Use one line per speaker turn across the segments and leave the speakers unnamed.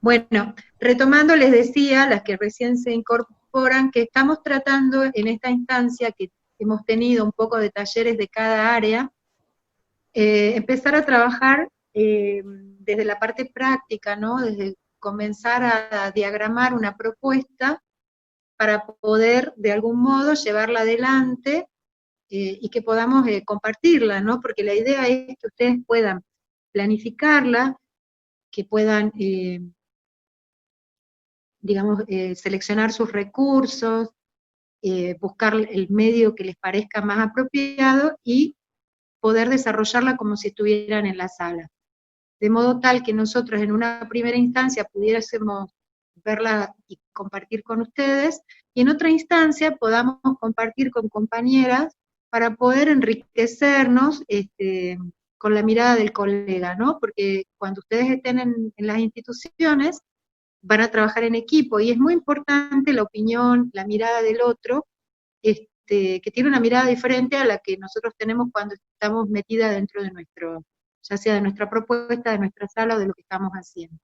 Bueno, retomando, les decía, las que recién se incorporan, que estamos tratando en esta instancia que hemos tenido un poco de talleres de cada área, empezar a trabajar desde la parte práctica, ¿no? Desde comenzar a diagramar una propuesta para poder de algún modo llevarla adelante y que podamos compartirla, ¿no? Porque la idea es que ustedes puedan planificarla, que puedan digamos, seleccionar sus recursos, buscar el medio que les parezca más apropiado y poder desarrollarla como si estuvieran en la sala. De modo tal que nosotros en una primera instancia pudiésemos verla y compartir con ustedes, y en otra instancia podamos compartir con compañeras para poder enriquecernos con la mirada del colega, ¿no? Porque cuando ustedes estén en las instituciones, van a trabajar en equipo, y es muy importante la opinión, la mirada del otro, que tiene una mirada diferente a la que nosotros tenemos cuando estamos metidas dentro de nuestro, ya sea de nuestra propuesta, de nuestra sala o de lo que estamos haciendo.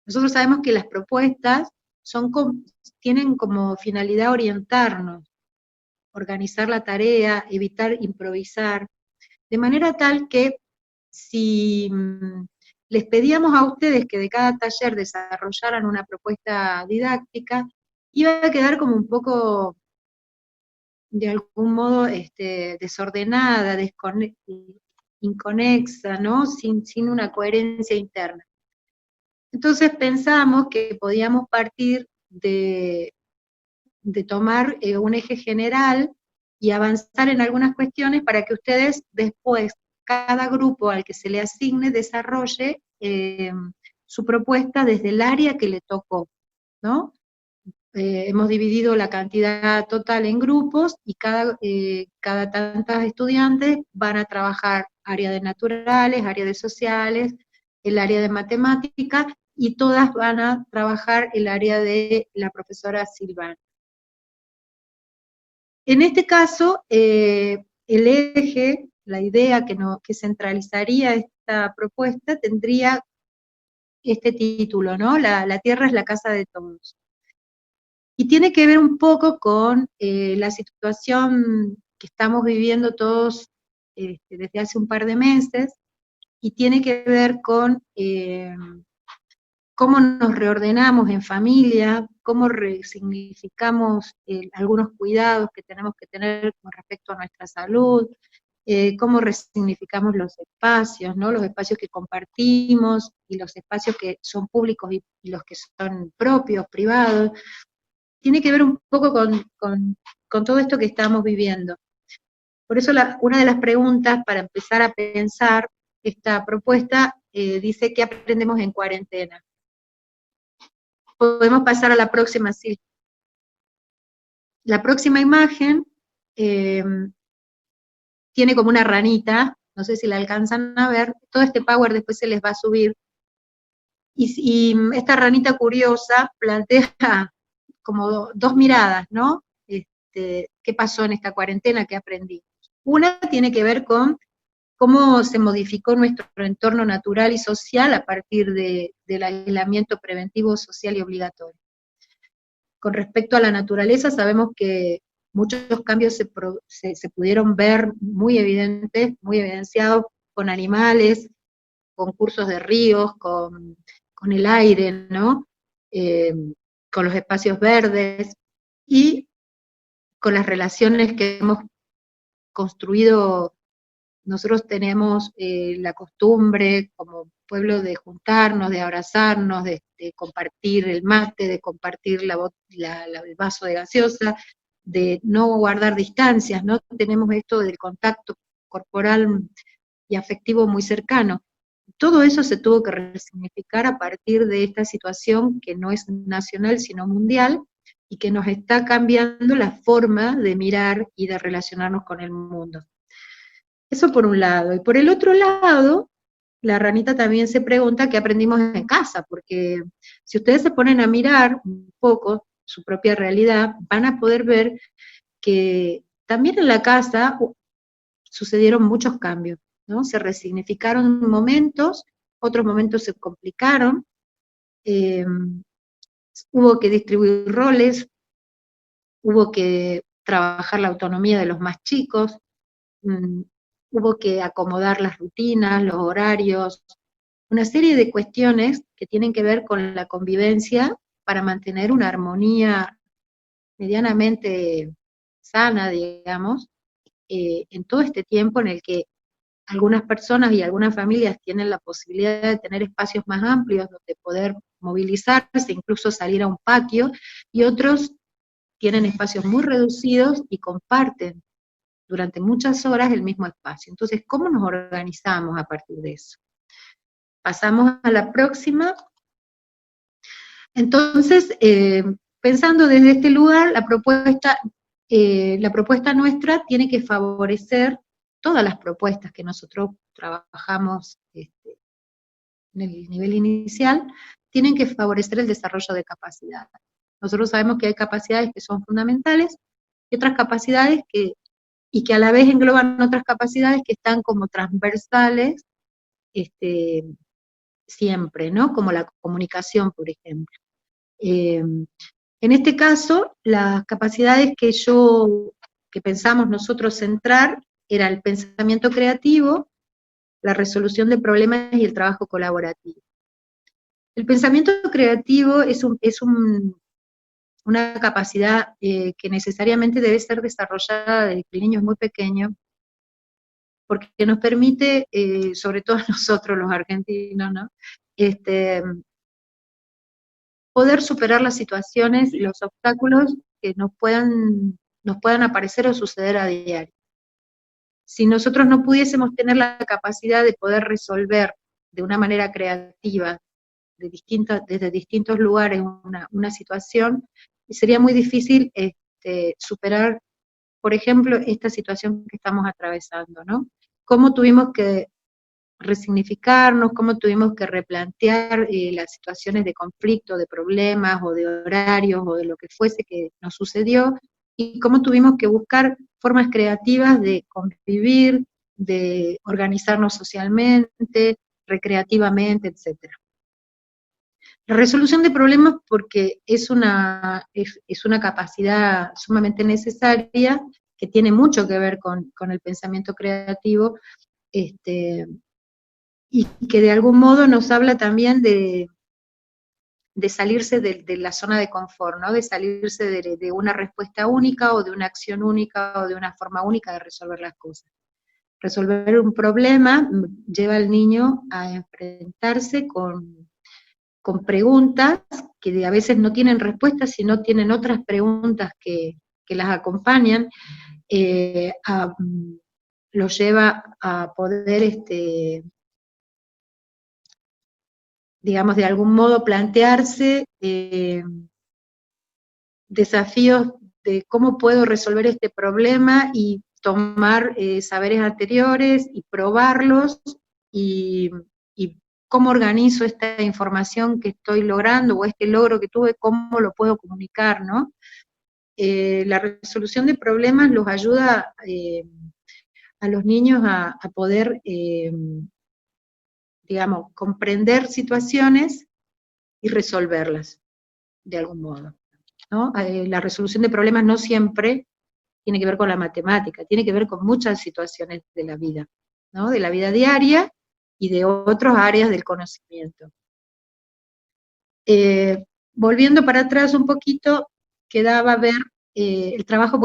Nosotros sabemos que las propuestas tienen como finalidad orientarnos, organizar la tarea, evitar improvisar, de manera tal que si les pedíamos a ustedes que de cada taller desarrollaran una propuesta didáctica, iba a quedar como un poco, de algún modo, desordenada, inconexa, ¿no? Sin una coherencia interna. Entonces pensamos que podíamos partir de tomar un eje general y avanzar en algunas cuestiones para que ustedes después, cada grupo al que se le asigne, desarrolle su propuesta desde el área que le tocó, ¿no? Hemos dividido la cantidad total en grupos, y cada tantas estudiantes van a trabajar área de naturales, área de sociales, el área de matemática, y todas van a trabajar el área de la profesora Silvana. En este caso, el eje, la idea que centralizaría esta propuesta tendría este título, ¿no? La Tierra es la casa de todos. Y tiene que ver un poco con la situación que estamos viviendo todos desde hace un par de meses, y tiene que ver con cómo nos reordenamos en familia, cómo resignificamos algunos cuidados que tenemos que tener con respecto a nuestra salud, cómo resignificamos los espacios, ¿no? Los espacios que compartimos, y los espacios que son públicos y los que son propios, privados. Tiene que ver un poco con todo esto que estamos viviendo. Por eso una de las preguntas para empezar a pensar esta propuesta dice: ¿qué aprendemos en cuarentena? Podemos pasar a la próxima, sí. La próxima imagen tiene como una ranita, no sé si la alcanzan a ver, todo este power después se les va a subir, y esta ranita curiosa plantea como dos miradas, ¿no? ¿Qué pasó en esta cuarentena? ¿Qué aprendí? Una tiene que ver con cómo se modificó nuestro entorno natural y social a partir del aislamiento preventivo, social y obligatorio. Con respecto a la naturaleza, sabemos que muchos cambios se pudieron ver muy evidentes, muy evidenciados con animales, con cursos de ríos, con el aire, ¿no? Con los espacios verdes, y con las relaciones que hemos construido. Nosotros tenemos la costumbre como pueblo de juntarnos, de abrazarnos, de compartir el mate, de compartir el vaso de gaseosa, de no guardar distancias, ¿no? Tenemos esto del contacto corporal y afectivo muy cercano. Todo eso se tuvo que resignificar a partir de esta situación que no es nacional sino mundial, y que nos está cambiando la forma de mirar y de relacionarnos con el mundo. Eso por un lado. Y por el otro lado, la ranita también se pregunta qué aprendimos en casa, porque si ustedes se ponen a mirar un poco su propia realidad, van a poder ver que también en la casa sucedieron muchos cambios, ¿no? Se resignificaron momentos, otros momentos se complicaron, Eh, Hubo que distribuir roles, hubo que trabajar la autonomía de los más chicos, mm, hubo que acomodar las rutinas, los horarios, una serie de cuestiones que tienen que ver con la convivencia para mantener una armonía medianamente sana, digamos, en todo este tiempo en el que algunas personas y algunas familias tienen la posibilidad de tener espacios más amplios donde poder movilizarse, incluso salir a un patio, y otros tienen espacios muy reducidos y comparten durante muchas horas el mismo espacio. Entonces, ¿cómo nos organizamos a partir de eso? Pasamos a la próxima. Entonces, pensando desde este lugar, la propuesta nuestra tiene que favorecer todas las propuestas que nosotros trabajamos en el nivel inicial, tienen que favorecer el desarrollo de capacidades. Nosotros sabemos que hay capacidades que son fundamentales y otras capacidades y que a la vez engloban otras capacidades que están como transversales siempre, ¿no? Como la comunicación, por ejemplo. En este caso, las capacidades que pensamos nosotros centrar, era el pensamiento creativo, la resolución de problemas y el trabajo colaborativo. El pensamiento creativo es una capacidad que necesariamente debe ser desarrollada desde que el niño es muy pequeño, porque nos permite, sobre todo a nosotros los argentinos, ¿no? Poder superar las situaciones y los obstáculos que nos puedan aparecer o suceder a diario. Si nosotros no pudiésemos tener la capacidad de poder resolver de una manera creativa, desde distintos lugares, una situación, sería muy difícil superar, por ejemplo, esta situación que estamos atravesando, ¿no? Cómo tuvimos que resignificarnos, cómo tuvimos que replantear las situaciones de conflicto, de problemas, o de horarios, o de lo que fuese que nos sucedió, y cómo tuvimos que buscar formas creativas de convivir, de organizarnos socialmente, recreativamente, etc. La resolución de problemas, porque es una capacidad sumamente necesaria, que tiene mucho que ver con el pensamiento creativo, y que de algún modo nos habla también de salirse de la zona de confort, ¿no? De salirse de una respuesta única, o de una acción única, o de una forma única de resolver las cosas. Resolver un problema lleva al niño a enfrentarse con preguntas que a veces no tienen respuestas, sino tienen otras preguntas que las acompañan, lo lleva a poder digamos, de algún modo plantearse desafíos de cómo puedo resolver este problema, y tomar saberes anteriores y probarlos, y cómo organizo esta información que estoy logrando, o este logro que tuve, cómo lo puedo comunicar, ¿no? La resolución de problemas los ayuda a los niños a poder, digamos, comprender situaciones y resolverlas de algún modo, ¿no? La resolución de problemas no siempre tiene que ver con la matemática, tiene que ver con muchas situaciones de la vida, ¿no? De la vida diaria y de otras áreas del conocimiento. Volviendo para atrás un poquito, quedaba ver el trabajo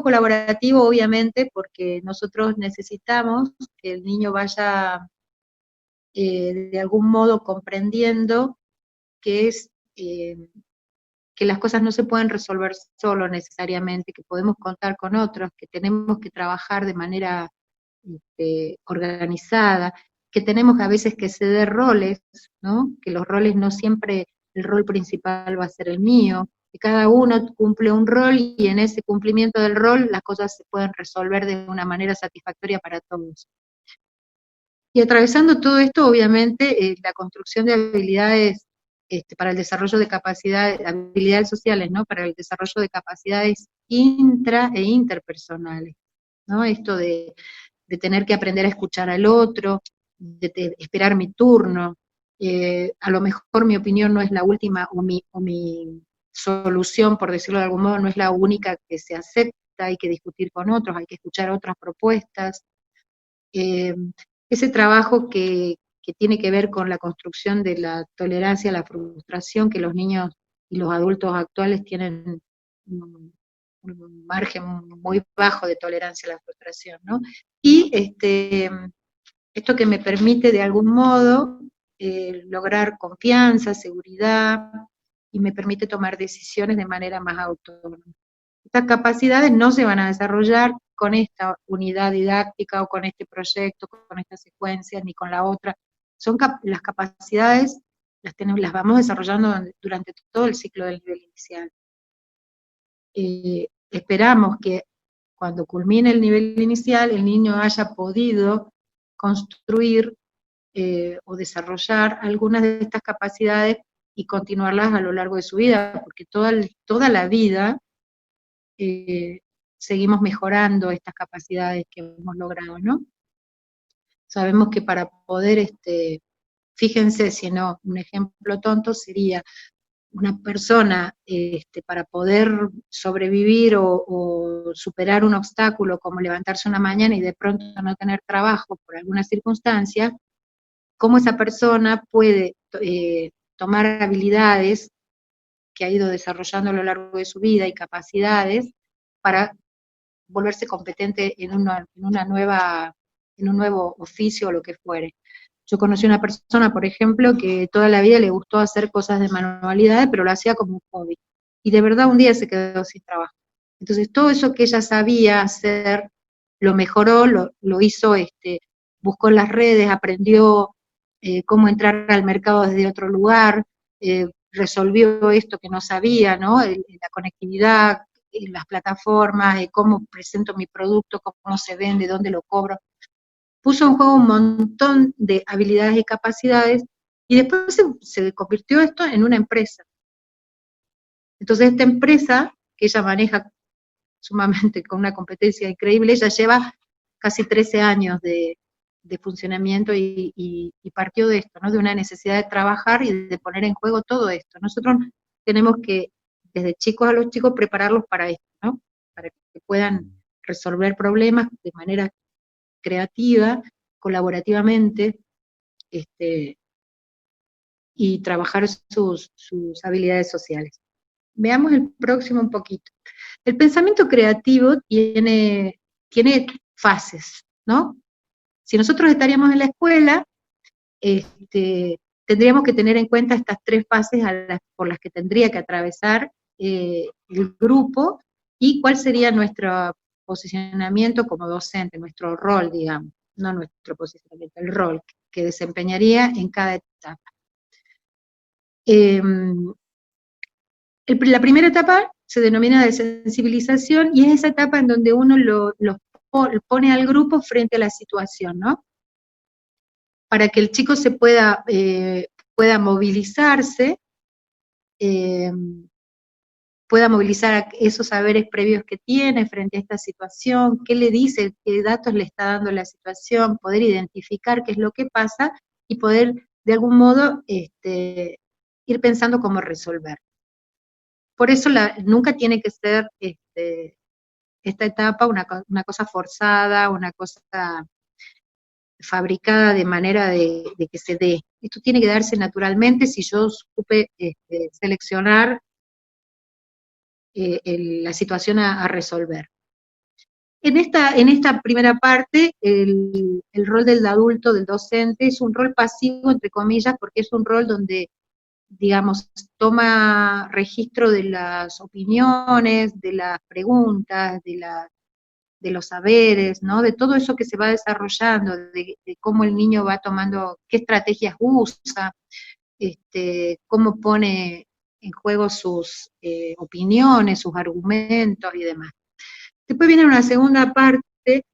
colaborativo, obviamente, porque nosotros necesitamos que el niño vaya de algún modo comprendiendo que que las cosas no se pueden resolver solo necesariamente, que podemos contar con otros, que tenemos que trabajar de manera organizada, que tenemos a veces que ceder roles, ¿no? Que los roles no siempre el rol principal va a ser el mío, que cada uno cumple un rol, y en ese cumplimiento del rol las cosas se pueden resolver de una manera satisfactoria para todos. Y atravesando todo esto, obviamente, la construcción de habilidades para el desarrollo de capacidades, habilidades sociales, ¿no? Para el desarrollo de capacidades intra e interpersonales, ¿no? Esto de tener que aprender a escuchar al otro, de esperar mi turno, A lo mejor mi opinión no es la última, o mi solución, por decirlo de algún modo, no es la única que se acepta, hay que discutir con otros, hay que escuchar otras propuestas. Ese trabajo que tiene que ver con la construcción de la tolerancia a la frustración, que los niños y los adultos actuales tienen un margen muy bajo de tolerancia a la frustración, ¿no? Y esto que me permite de algún modo lograr confianza, seguridad, y me permite tomar decisiones de manera más autónoma. Estas capacidades no se van a desarrollar con esta unidad didáctica o con este proyecto, con esta secuencia, ni con la otra. Son las capacidades, las vamos desarrollando durante todo el ciclo del nivel inicial. Esperamos que cuando culmine el nivel inicial, el niño haya podido construir o desarrollar algunas de estas capacidades y continuarlas a lo largo de su vida, porque toda la vida seguimos mejorando estas capacidades que hemos logrado, ¿no? Sabemos que para poder, fíjense, si no, un ejemplo tonto sería una persona, para poder sobrevivir o superar un obstáculo, como levantarse una mañana y de pronto no tener trabajo por alguna circunstancia, cómo esa persona puede tomar habilidades que ha ido desarrollando a lo largo de su vida y capacidades para volverse competente en un nuevo oficio o lo que fuere. Yo conocí una persona, por ejemplo, que toda la vida le gustó hacer cosas de manualidades, pero lo hacía como un hobby. Y de verdad un día se quedó sin trabajo. Entonces todo eso que ella sabía hacer, lo mejoró, lo hizo, buscó en las redes, aprendió cómo entrar al mercado desde otro lugar, resolvió esto que no sabía, ¿no? La conectividad, las plataformas, cómo presento mi producto, cómo se vende, dónde lo cobro. Puso en juego un montón de habilidades y capacidades, y después se convirtió esto en una empresa. Entonces esta empresa, que ella maneja sumamente con una competencia increíble, ella lleva casi 13 años de funcionamiento y partió de esto, ¿no? De una necesidad de trabajar y de poner en juego todo esto. Nosotros tenemos que, desde chicos a los chicos, prepararlos para esto, ¿no? Para que puedan resolver problemas de manera creativa, colaborativamente, y trabajar sus habilidades sociales. Veamos el próximo un poquito. El pensamiento creativo tiene fases, ¿no? Si nosotros estaríamos en la escuela, tendríamos que tener en cuenta estas 3 fases por las que tendría que atravesar el grupo, y cuál sería nuestro posicionamiento como docente, nuestro rol, digamos, no nuestro posicionamiento, el rol que desempeñaría en cada etapa. La primera etapa se denomina de sensibilización, y es esa etapa en donde uno lo pone al grupo frente a la situación, ¿no? Para que el chico se pueda movilizarse, pueda movilizar esos saberes previos que tiene frente a esta situación, qué le dice, qué datos le está dando la situación, poder identificar qué es lo que pasa, y poder, de algún modo, ir pensando cómo resolver. Por eso nunca tiene que ser esta etapa una cosa forzada, una cosa fabricada de manera de que se dé. Esto tiene que darse naturalmente si yo supe seleccionar la situación a resolver. En esta primera parte, el rol del adulto, del docente, es un rol pasivo, entre comillas, porque es un rol donde, digamos, toma registro de las opiniones, de las preguntas, de los saberes, ¿no? De todo eso que se va desarrollando, de cómo el niño va tomando, qué estrategias usa, cómo pone en juego sus opiniones, sus argumentos y demás. Después viene una segunda parte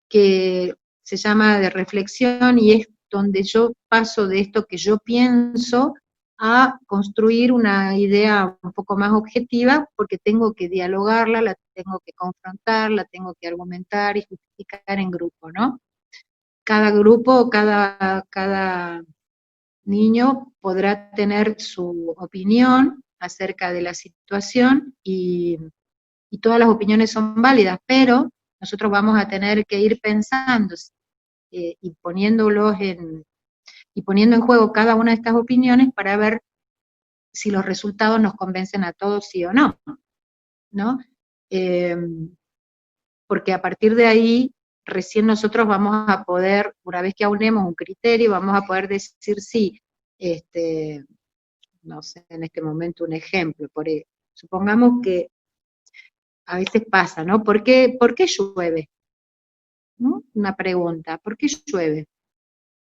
que se llama de reflexión, y es donde yo paso de esto que yo pienso a construir una idea un poco más objetiva, porque tengo que dialogarla, la tengo que confrontar, la tengo que argumentar y justificar en grupo, ¿no? Cada grupo, cada niño podrá tener su opinión acerca de la situación y todas las opiniones son válidas, pero nosotros vamos a tener que ir pensando y y poniendo en juego cada una de estas opiniones para ver si los resultados nos convencen a todos sí o no, ¿no? Porque a partir de ahí, recién nosotros vamos a poder, una vez que aunemos un criterio, vamos a poder decir sí, no sé, en este momento un ejemplo, supongamos que a veces pasa, ¿no? ¿Por qué llueve? ¿No? Una pregunta, ¿por qué llueve?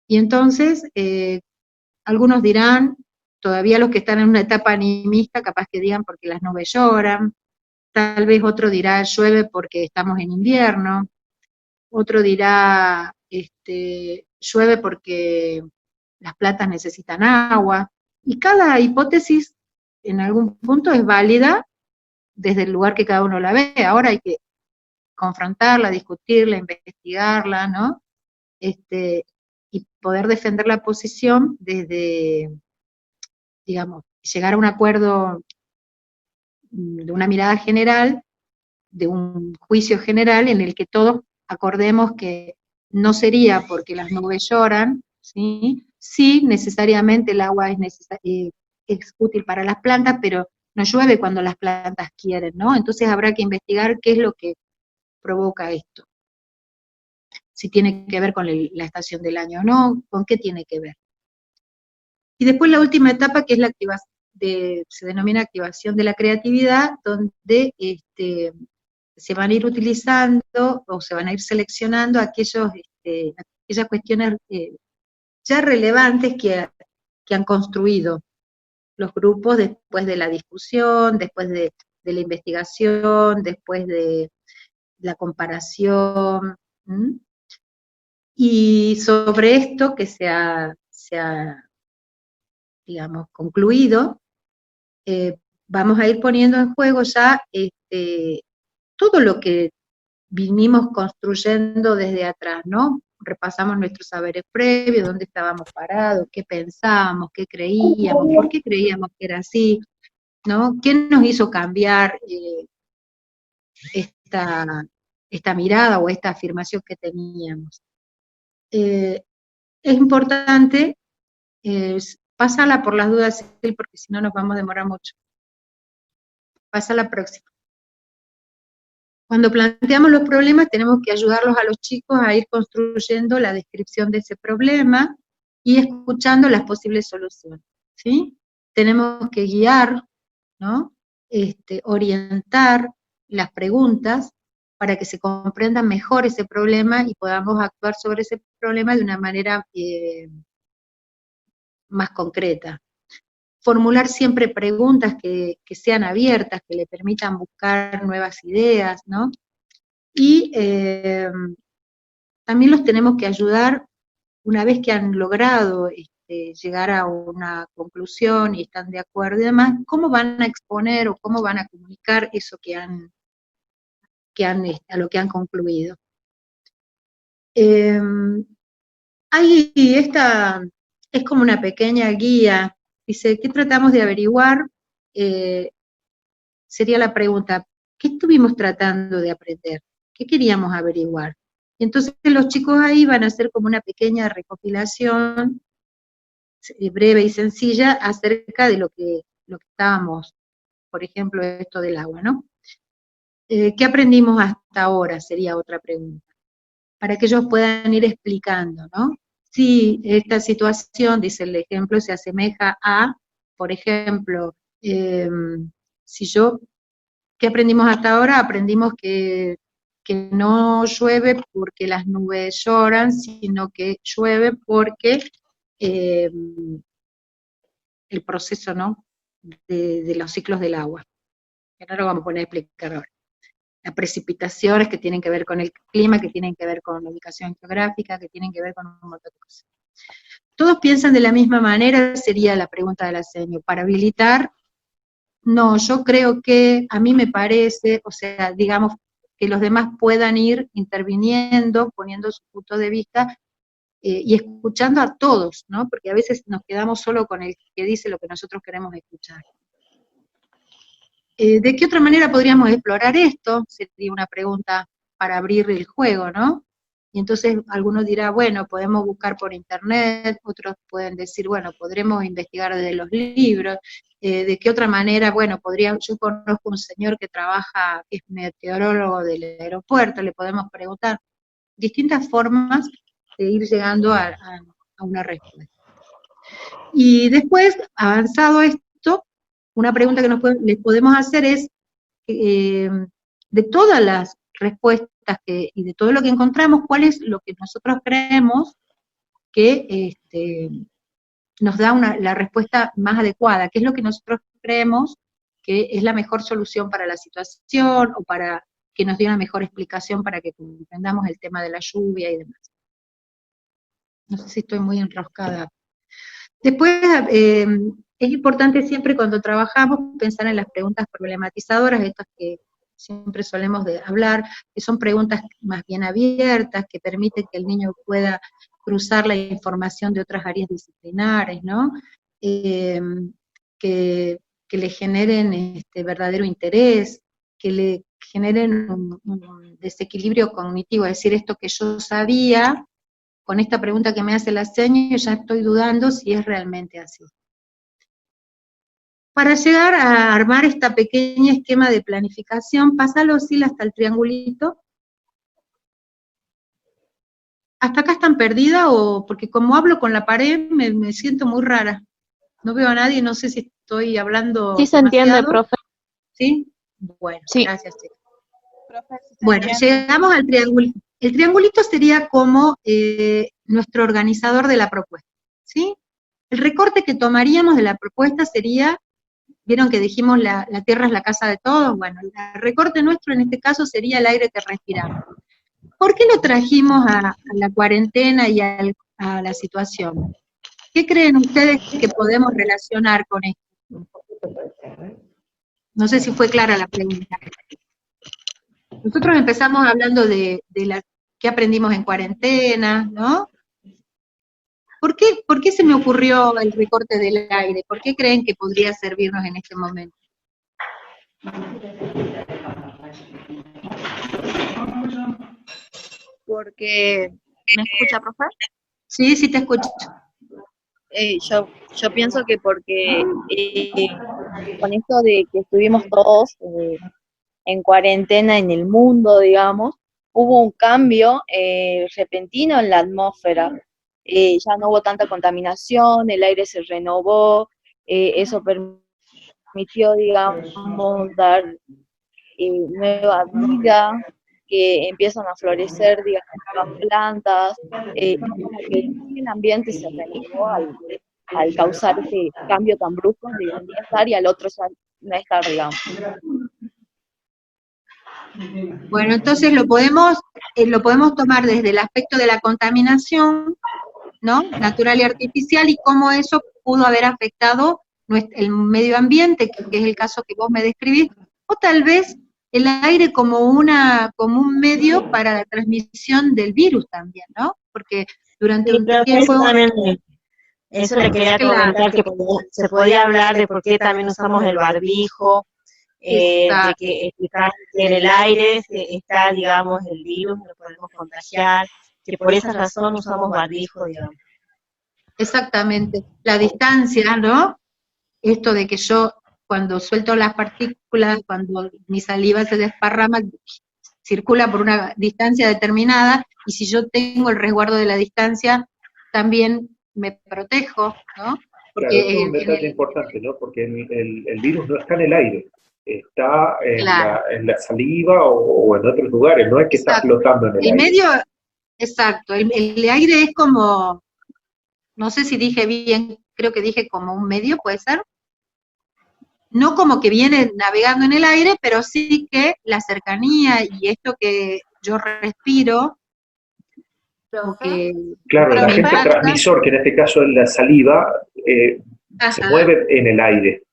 Y entonces, algunos dirán, todavía los que están en una etapa animista, capaz que digan porque las nubes lloran, tal vez otro dirá llueve porque estamos en invierno, otro dirá llueve porque las plantas necesitan agua, y cada hipótesis en algún punto es válida desde el lugar que cada uno la ve. Ahora hay que confrontarla, discutirla, investigarla, ¿no? Y poder defender la posición desde, digamos, llegar a un acuerdo de una mirada general, de un juicio general en el que todos acordemos que no sería porque las nubes lloran, ¿sí? Sí, necesariamente el agua es útil para las plantas, pero no llueve cuando las plantas quieren, ¿no? Entonces habrá que investigar qué es lo que provoca esto. Si tiene que ver con la estación del año o no, con qué tiene que ver. Y después la última etapa, que es la activación, se denomina activación de la creatividad, donde se van a ir utilizando o se van a ir seleccionando aquellas cuestiones ya relevantes que han construido los grupos después de la discusión, después de la investigación, después de la comparación. Y sobre esto que se ha digamos, concluido, vamos a ir poniendo en juego ya todo lo que vinimos construyendo desde atrás, ¿no? Repasamos nuestros saberes previos, dónde estábamos parados, qué pensábamos, qué creíamos, por qué creíamos que era así, ¿no? ¿Qué nos hizo cambiar esta mirada o esta afirmación que teníamos? Es importante pasarla por las dudas, porque si no nos vamos a demorar mucho. Pasa a la próxima. Cuando planteamos los problemas tenemos que ayudarlos a los chicos a ir construyendo la descripción de ese problema y escuchando las posibles soluciones, ¿sí? Tenemos que guiar, ¿no? Orientar las preguntas para que se comprenda mejor ese problema y podamos actuar sobre ese problema de una manera más concreta. Formular siempre preguntas que sean abiertas, que le permitan buscar nuevas ideas, ¿no? Y también los tenemos que ayudar, una vez que han logrado llegar a una conclusión y están de acuerdo y demás, cómo van a exponer o cómo van a comunicar eso a lo que han concluido. Ahí esta es como una pequeña guía. Dice, ¿qué tratamos de averiguar? Sería la pregunta, ¿qué estuvimos tratando de aprender? ¿Qué queríamos averiguar? Y entonces los chicos ahí van a hacer como una pequeña recopilación breve y sencilla acerca de lo que estábamos, por ejemplo, esto del agua, ¿no? ¿Qué aprendimos hasta ahora? Sería otra pregunta. Para que ellos puedan ir explicando, ¿no? Si esta situación, dice el ejemplo, se asemeja a, por ejemplo, ¿qué aprendimos hasta ahora? Aprendimos que no llueve porque las nubes lloran, sino que llueve porque el proceso, ¿no?, de los ciclos del agua. Que no lo vamos a poner a explicar ahora. Las precipitaciones que tienen que ver con el clima, que tienen que ver con la ubicación geográfica, que tienen que ver con un montón de cosas. ¿Todos piensan de la misma manera? Sería la pregunta de la seño. Para habilitar, no, yo creo que, a mí me parece, o sea, digamos, que los demás puedan ir interviniendo, poniendo su punto de vista, y escuchando a todos, ¿no? Porque a veces nos quedamos solo con el que dice lo que nosotros queremos escuchar. ¿De qué otra manera podríamos explorar esto? Sería una pregunta para abrir el juego, ¿no? Y entonces algunos dirá, bueno, podemos buscar por internet, otros pueden decir, bueno, podremos investigar desde los libros. ¿De qué otra manera? Bueno, yo conozco un señor que trabaja, que es meteorólogo del aeropuerto, le podemos preguntar distintas formas de ir llegando a una respuesta. Y después, avanzado esto, una pregunta que les podemos hacer es, de todas las respuestas y de todo lo que encontramos, ¿cuál es lo que nosotros creemos que nos da la respuesta más adecuada? ¿Qué es lo que nosotros creemos que es la mejor solución para la situación, o para que nos dé una mejor explicación para que comprendamos el tema de la lluvia y demás? No sé si estoy muy enroscada. Después, es importante siempre cuando trabajamos pensar en las preguntas problematizadoras, estas que siempre solemos hablar, que son preguntas más bien abiertas, que permiten que el niño pueda cruzar la información de otras áreas disciplinares, ¿no? Que le generen verdadero interés, que le generen un desequilibrio cognitivo, es decir, esto que yo sabía, con esta pregunta que me hace la seña, ya estoy dudando si es realmente así. Para llegar a armar esta pequeña esquema de planificación, pasalo, Sil, hasta el triangulito. ¿Hasta acá están perdidas? O porque como hablo con la pared, me siento muy rara. No veo a nadie, no sé si estoy hablando
Sí se entiende, profe.
¿Sí? Bueno,
sí.
Gracias. Bueno, llegamos al triangulito. El triangulito sería como nuestro organizador de la propuesta, ¿sí? El recorte que tomaríamos de la propuesta sería, vieron que dijimos la tierra es la casa de todos, bueno, el recorte nuestro en este caso sería el aire que respiramos. ¿Por qué lo trajimos a la cuarentena y a la situación? ¿Qué creen ustedes que podemos relacionar con esto? No sé si fue clara la pregunta. Nosotros empezamos hablando de qué aprendimos en cuarentena, ¿no? ¿Por qué se me ocurrió el recorte del aire? ¿Por qué creen que podría servirnos en este momento?
Porque, ¿me escucha, profe?
Sí, sí te escucho.
Yo pienso que porque con esto de que estuvimos todos en cuarentena en el mundo, digamos, hubo un cambio repentino en la atmósfera. Ya no hubo tanta contaminación, el aire se renovó, eso permitió, digamos, dar nueva vida, que empiezan a florecer, digamos, nuevas plantas, es como que el ambiente se renovó al causar ese cambio tan brusco de un día estar y al otro ya no estar, digamos.
Bueno, entonces lo podemos tomar desde el aspecto de la contaminación, ¿no? Natural y artificial, y cómo eso pudo haber afectado el medio ambiente, que es el caso que vos me describís, o tal vez el aire como un medio para la transmisión del virus también, ¿no? Porque durante un tiempo...
Eso le quería comentar, que se podía hablar de por qué también usamos el barbijo, de que explicar que en el aire está, digamos, el virus, lo podemos contagiar, que por esa razón usamos barbijo, digamos.
Exactamente, la distancia, ¿no? Esto de que yo, cuando suelto las partículas, cuando mi saliva se desparrama, circula por una distancia determinada, y si yo tengo el resguardo de la distancia, también me protejo, ¿no?
Porque claro, es un detalle importante, ¿no? Porque el virus no está en el aire, está en la saliva o en otros lugares, no es que está flotando en el aire.
Medio, exacto, el aire es como, no sé si dije bien, creo que dije como un medio, ¿puede ser? No como que viene navegando en el aire, pero sí que la cercanía y esto que yo respiro,
claro, el agente transmisor, que en este caso es la saliva, se mueve en el aire.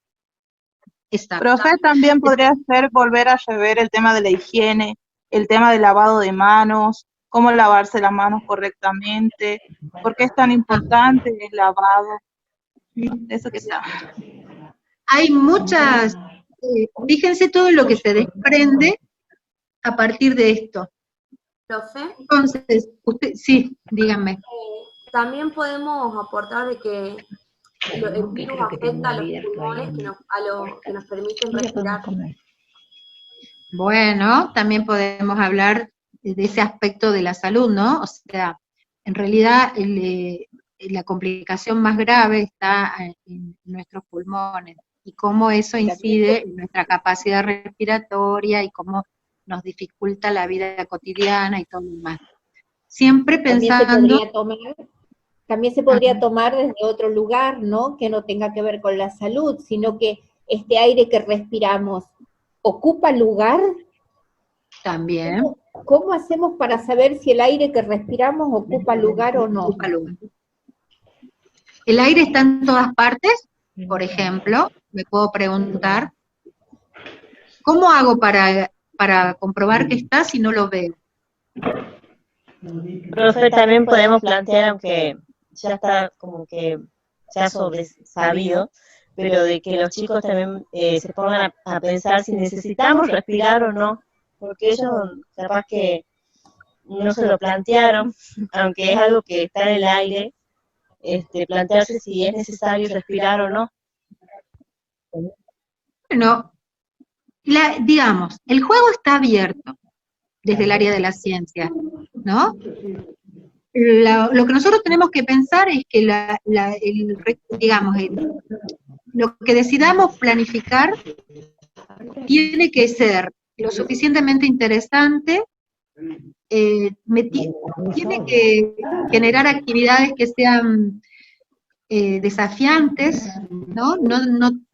Profe, también podría ser volver a rever el tema de la higiene, el tema del lavado de manos, cómo lavarse las manos correctamente, por qué es tan importante el lavado, eso que sea.
Hay muchas, fíjense todo lo que se desprende a partir de esto.
Profe,
Entonces, usted, sí, díganme.
también podemos aportar de que el virus afecta a los pulmones que nos permiten respirar.
Bueno, también podemos hablar de ese aspecto de la salud, ¿no? O sea, en realidad la complicación más grave está en nuestros pulmones y cómo eso incide en nuestra capacidad respiratoria y cómo nos dificulta la vida cotidiana y todo lo demás. Siempre pensando...
También se podría tomar desde otro lugar, ¿no? Que no tenga que ver con la salud, sino que este aire que respiramos ocupa lugar.
También.
¿Cómo hacemos para saber si el aire que respiramos ocupa lugar o no?
Ocupa lugar. El aire está en todas partes, por ejemplo, me puedo preguntar, ¿cómo hago para comprobar que está si no lo veo?
Profe, también podemos plantear, aunque ya está como que ya sobresabido, pero de que los chicos también se pongan a pensar si necesitamos respirar o no, porque ellos capaz que no se lo plantearon, aunque es algo que está en el aire, plantearse si es necesario respirar o no.
Bueno, digamos, el juego está abierto desde el área de la ciencia, ¿no? Lo que nosotros tenemos que pensar es que lo que decidamos planificar tiene que ser lo suficientemente interesante, tiene que generar actividades que sean desafiantes, ¿no?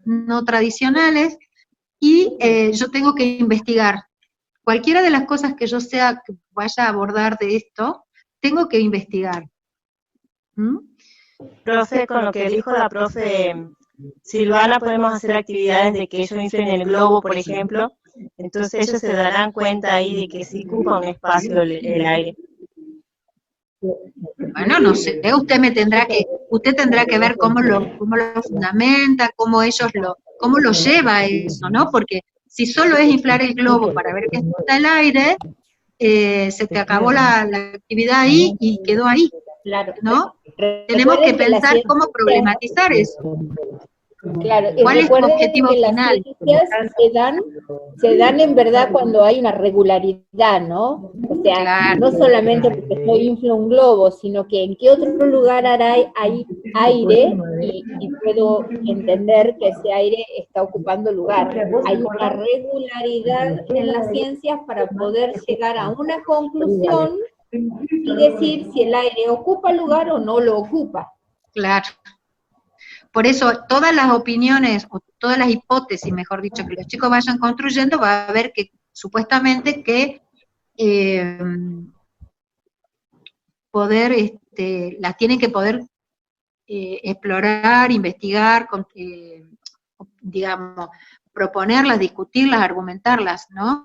No tradicionales, y yo tengo que investigar. Cualquiera de las cosas que yo que vaya a abordar de esto, tengo que investigar.
Profe, con lo que dijo la profe Silvana, podemos hacer actividades de que ellos inflen el globo, por ejemplo, entonces ellos se darán cuenta ahí de que sí ocupa un espacio el aire.
Bueno, no sé, usted tendrá que ver cómo lo fundamenta, cómo lo lleva eso, ¿no? Porque si solo es inflar el globo para ver que está el aire, se te acabó la actividad ahí y quedó ahí, ¿no? Tenemos que pensar cómo problematizar eso.
Claro,
¿Cuál es tu objetivo
que
final?
Las ciencias se dan en verdad cuando hay una regularidad, ¿no? O sea,
Claro.
No solamente porque yo inflo un globo, sino que en qué otro lugar hay aire y puedo entender que ese aire está ocupando lugar. Hay una regularidad en las ciencias para poder llegar a una conclusión y decir si el aire ocupa lugar o no lo ocupa.
Claro. Por eso, todas las opiniones, o todas las hipótesis, mejor dicho, que los chicos vayan construyendo, va a ver que, supuestamente, que las tienen que poder explorar, investigar, digamos, proponerlas, discutirlas, argumentarlas, ¿no?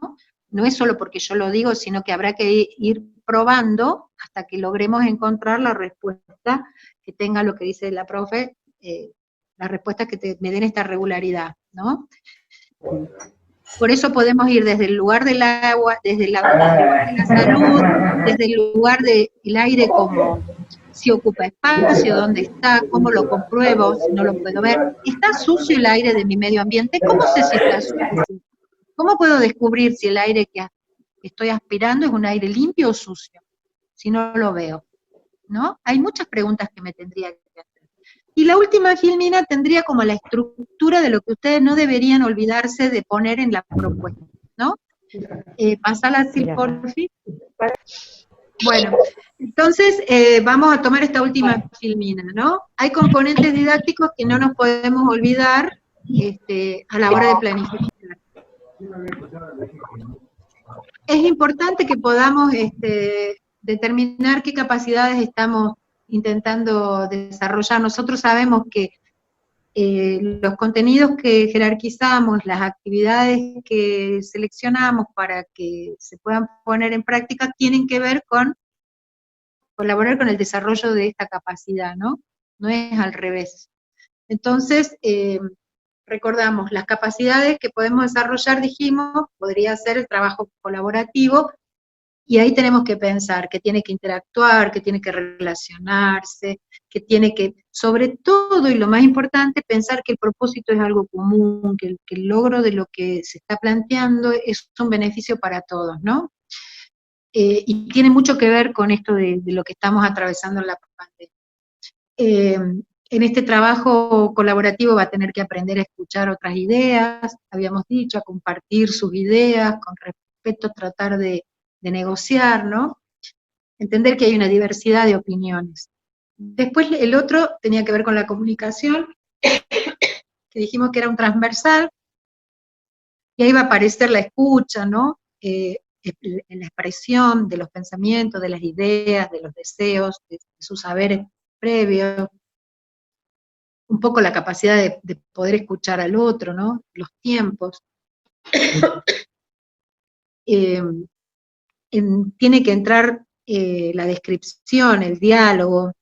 No es solo porque yo lo digo, sino que habrá que ir probando hasta que logremos encontrar la respuesta que tenga lo que dice la profe, la respuesta que me den esta regularidad, ¿no? Por eso podemos ir desde el lugar del agua, desde el lugar de la salud, desde el lugar del aire, como si ocupa espacio, dónde está, cómo lo compruebo, si no lo puedo ver. ¿Está sucio el aire de mi medio ambiente? ¿Cómo sé si está sucio? ¿Cómo puedo descubrir si el aire que estoy aspirando es un aire limpio o sucio? Si no lo veo, ¿no? Hay muchas preguntas que me tendría que hacer. Y la última filmina tendría como la estructura de lo que ustedes no deberían olvidarse de poner en la propuesta, ¿no? Pasala así, porfi. Bueno, entonces vamos a tomar esta última filmina, ¿no? Hay componentes didácticos que no nos podemos olvidar a la hora de planificar. Es importante que podamos determinar qué capacidades estamos intentando desarrollar. Nosotros sabemos que los contenidos que jerarquizamos, las actividades que seleccionamos para que se puedan poner en práctica, tienen que ver con colaborar con el desarrollo de esta capacidad, ¿no? No es al revés. Entonces, recordamos, las capacidades que podemos desarrollar, dijimos, podría ser el trabajo colaborativo, y ahí tenemos que pensar que tiene que interactuar, que tiene que relacionarse, que tiene que, sobre todo, y lo más importante, pensar que el propósito es algo común, que el logro de lo que se está planteando es un beneficio para todos, ¿no? Y tiene mucho que ver con esto de lo que estamos atravesando en la pandemia. En este trabajo colaborativo va a tener que aprender a escuchar otras ideas, habíamos dicho, a compartir sus ideas, con respeto tratar de negociar, ¿no? Entender que hay una diversidad de opiniones. Después el otro tenía que ver con la comunicación, que dijimos que era un transversal, y ahí va a aparecer la escucha, ¿no? La expresión de los pensamientos, de las ideas, de los deseos, de sus saberes previos, un poco la capacidad de poder escuchar al otro, ¿no? Los tiempos. Tiene que entrar la descripción, el diálogo.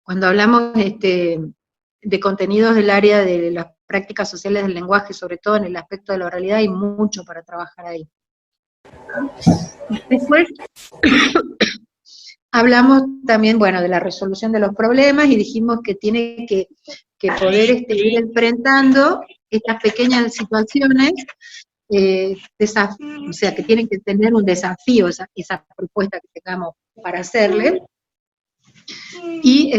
Cuando hablamos de contenidos del área de las prácticas sociales del lenguaje, sobre todo en el aspecto de la oralidad, hay mucho para trabajar ahí. Después hablamos también, bueno, de la resolución de los problemas, y dijimos que tiene que poder ir enfrentando estas pequeñas situaciones, o sea, que tienen que tener un desafío, esa propuesta que tengamos para hacerle, y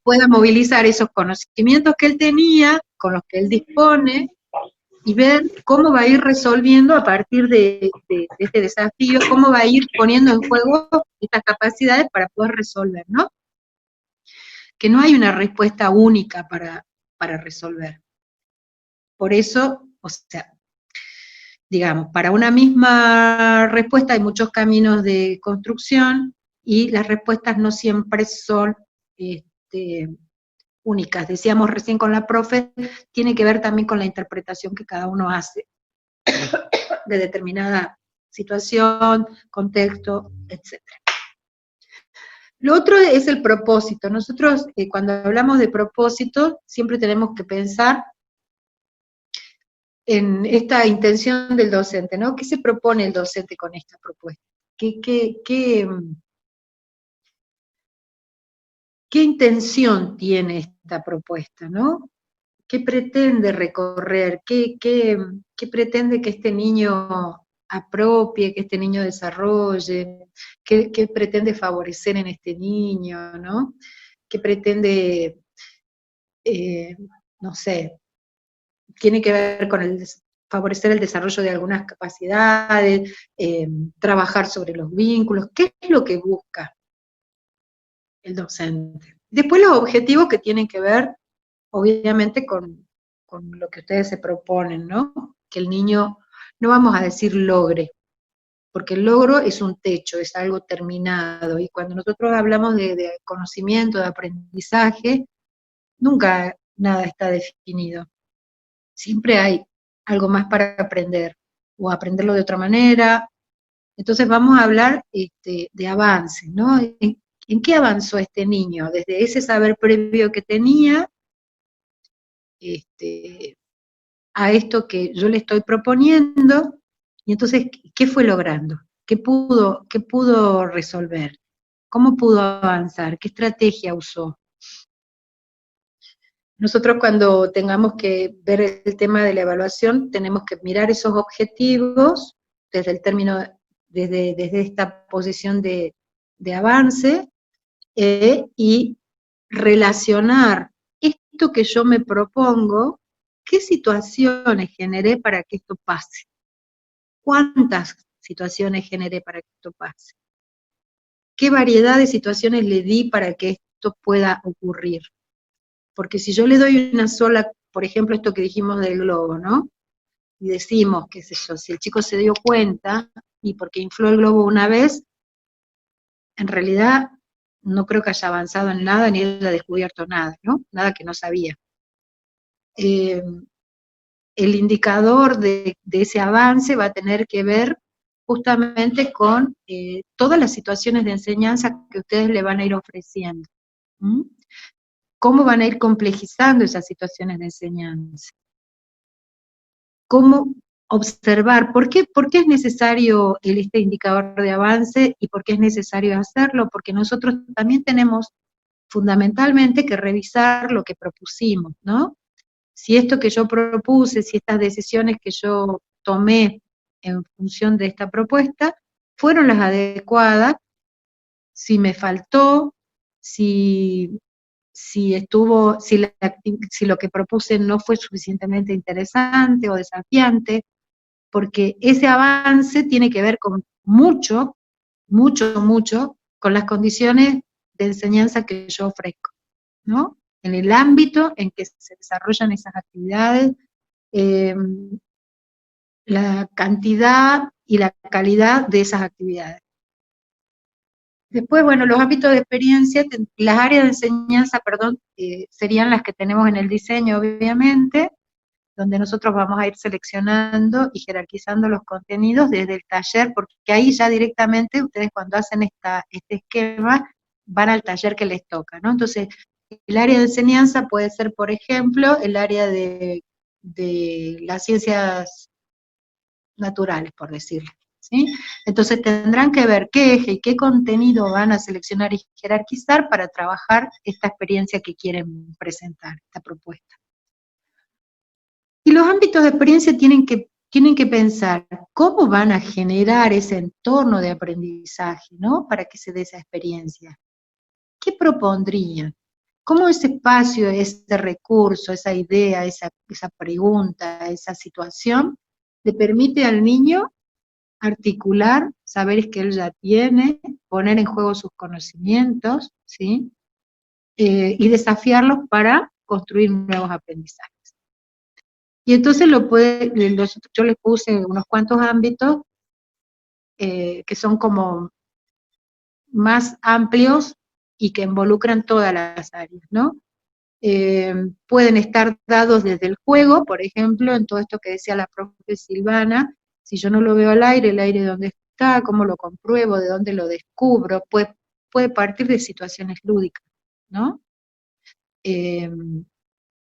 pueda movilizar esos conocimientos que él tenía, con los que él dispone, y ver cómo va a ir resolviendo a partir de este desafío, cómo va a ir poniendo en juego estas capacidades para poder resolver, ¿no? Que no hay una respuesta única para resolver. Por eso, o sea, digamos, para una misma respuesta hay muchos caminos de construcción, y las respuestas no siempre son únicas. Decíamos recién con la profe, tiene que ver también con la interpretación que cada uno hace de determinada situación, contexto, etc. Lo otro es el propósito. Nosotros, cuando hablamos de propósito, siempre tenemos que pensar en esta intención del docente, ¿no? ¿Qué se propone el docente con esta propuesta? ¿Qué intención tiene esta propuesta, no? ¿Qué pretende recorrer? ¿Qué pretende que este niño apropie, que este niño desarrolle? ¿Qué pretende favorecer en este niño, no? ¿Qué pretende, no sé, tiene que ver con favorecer el desarrollo de algunas capacidades, trabajar sobre los vínculos? ¿Qué es lo que busca el docente? Después los objetivos que tienen que ver, obviamente, con lo que ustedes se proponen, ¿no? Que el niño, no vamos a decir logre, porque el logro es un techo, es algo terminado, y cuando nosotros hablamos de conocimiento, de aprendizaje, nunca nada está definido. Siempre hay algo más para aprender, o aprenderlo de otra manera. Entonces vamos a hablar de avance, ¿no? ¿En qué avanzó este niño? Desde ese saber previo que tenía, a esto que yo le estoy proponiendo, y entonces, ¿qué fue logrando? ¿Qué pudo resolver? ¿Cómo pudo avanzar? ¿Qué estrategia usó? Nosotros, cuando tengamos que ver el tema de la evaluación, tenemos que mirar esos objetivos desde el término, desde esta posición de avance, y relacionar esto que yo me propongo, qué situaciones generé para que esto pase, cuántas situaciones generé para que esto pase, qué variedad de situaciones le di para que esto pueda ocurrir. Porque si yo le doy una sola, por ejemplo, esto que dijimos del globo, ¿no? Y decimos, qué sé yo, si el chico se dio cuenta, y porque infló el globo una vez, en realidad no creo que haya avanzado en nada, ni haya descubierto nada, ¿no? Nada que no sabía. el indicador de ese avance va a tener que ver justamente con todas las situaciones de enseñanza que ustedes le van a ir ofreciendo. ¿Mm? ¿Cómo van a ir complejizando esas situaciones de enseñanza? ¿Cómo observar? ¿Por qué es necesario este indicador de avance y por qué es necesario hacerlo? Porque nosotros también tenemos fundamentalmente que revisar lo que propusimos, ¿no? Si esto que yo propuse, si estas decisiones que yo tomé en función de esta propuesta fueron las adecuadas, si me faltó, si lo que propuse no fue suficientemente interesante o desafiante, porque ese avance tiene que ver con mucho con las condiciones de enseñanza que yo ofrezco, ¿no? En el ámbito en que se desarrollan esas actividades, la cantidad y la calidad de esas actividades. Después, bueno, los ámbitos de experiencia, las áreas de enseñanza, serían las que tenemos en el diseño, obviamente, donde nosotros vamos a ir seleccionando y jerarquizando los contenidos desde el taller, porque ahí ya directamente ustedes cuando hacen este esquema, van al taller que les toca, ¿no? Entonces, el área de enseñanza puede ser, por ejemplo, el área de las ciencias naturales, por decirlo, ¿sí? Entonces tendrán que ver qué eje y qué contenido van a seleccionar y jerarquizar para trabajar esta experiencia que quieren presentar, esta propuesta. Y los ámbitos de experiencia tienen que pensar cómo van a generar ese entorno de aprendizaje, ¿no? Para que se dé esa experiencia. ¿Qué propondrían? ¿Cómo ese espacio, ese recurso, esa idea, esa pregunta, esa situación, le permite al niño articular saberes que él ya tiene, poner en juego sus conocimientos, ¿sí? Y desafiarlos para construir nuevos aprendizajes? Y entonces yo les puse unos cuantos ámbitos que son como más amplios y que involucran todas las áreas, ¿no? Pueden estar dados desde el juego, por ejemplo, en todo esto que decía la profe Silvana, si yo no lo veo al aire, el aire dónde está, cómo lo compruebo, de dónde lo descubro, puede partir de situaciones lúdicas, ¿no?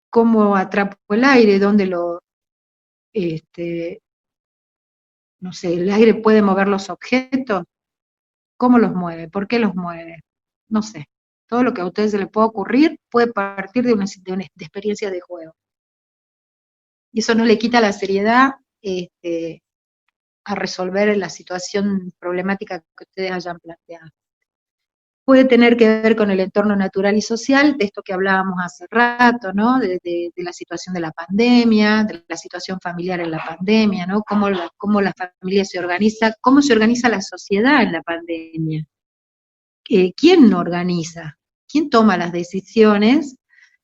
Cómo atrapo el aire, dónde no sé, el aire puede mover los objetos, ¿cómo los mueve? ¿Por qué los mueve? No sé. Todo lo que a ustedes se les pueda ocurrir puede partir de una experiencia de juego. Y eso no le quita la seriedad a resolver la situación problemática que ustedes hayan planteado. Puede tener que ver con el entorno natural y social, de esto que hablábamos hace rato, ¿no? De la situación de la pandemia, de la situación familiar en la pandemia, ¿no? Cómo la familia se organiza, cómo se organiza la sociedad en la pandemia. ¿Quién organiza? ¿Quién toma las decisiones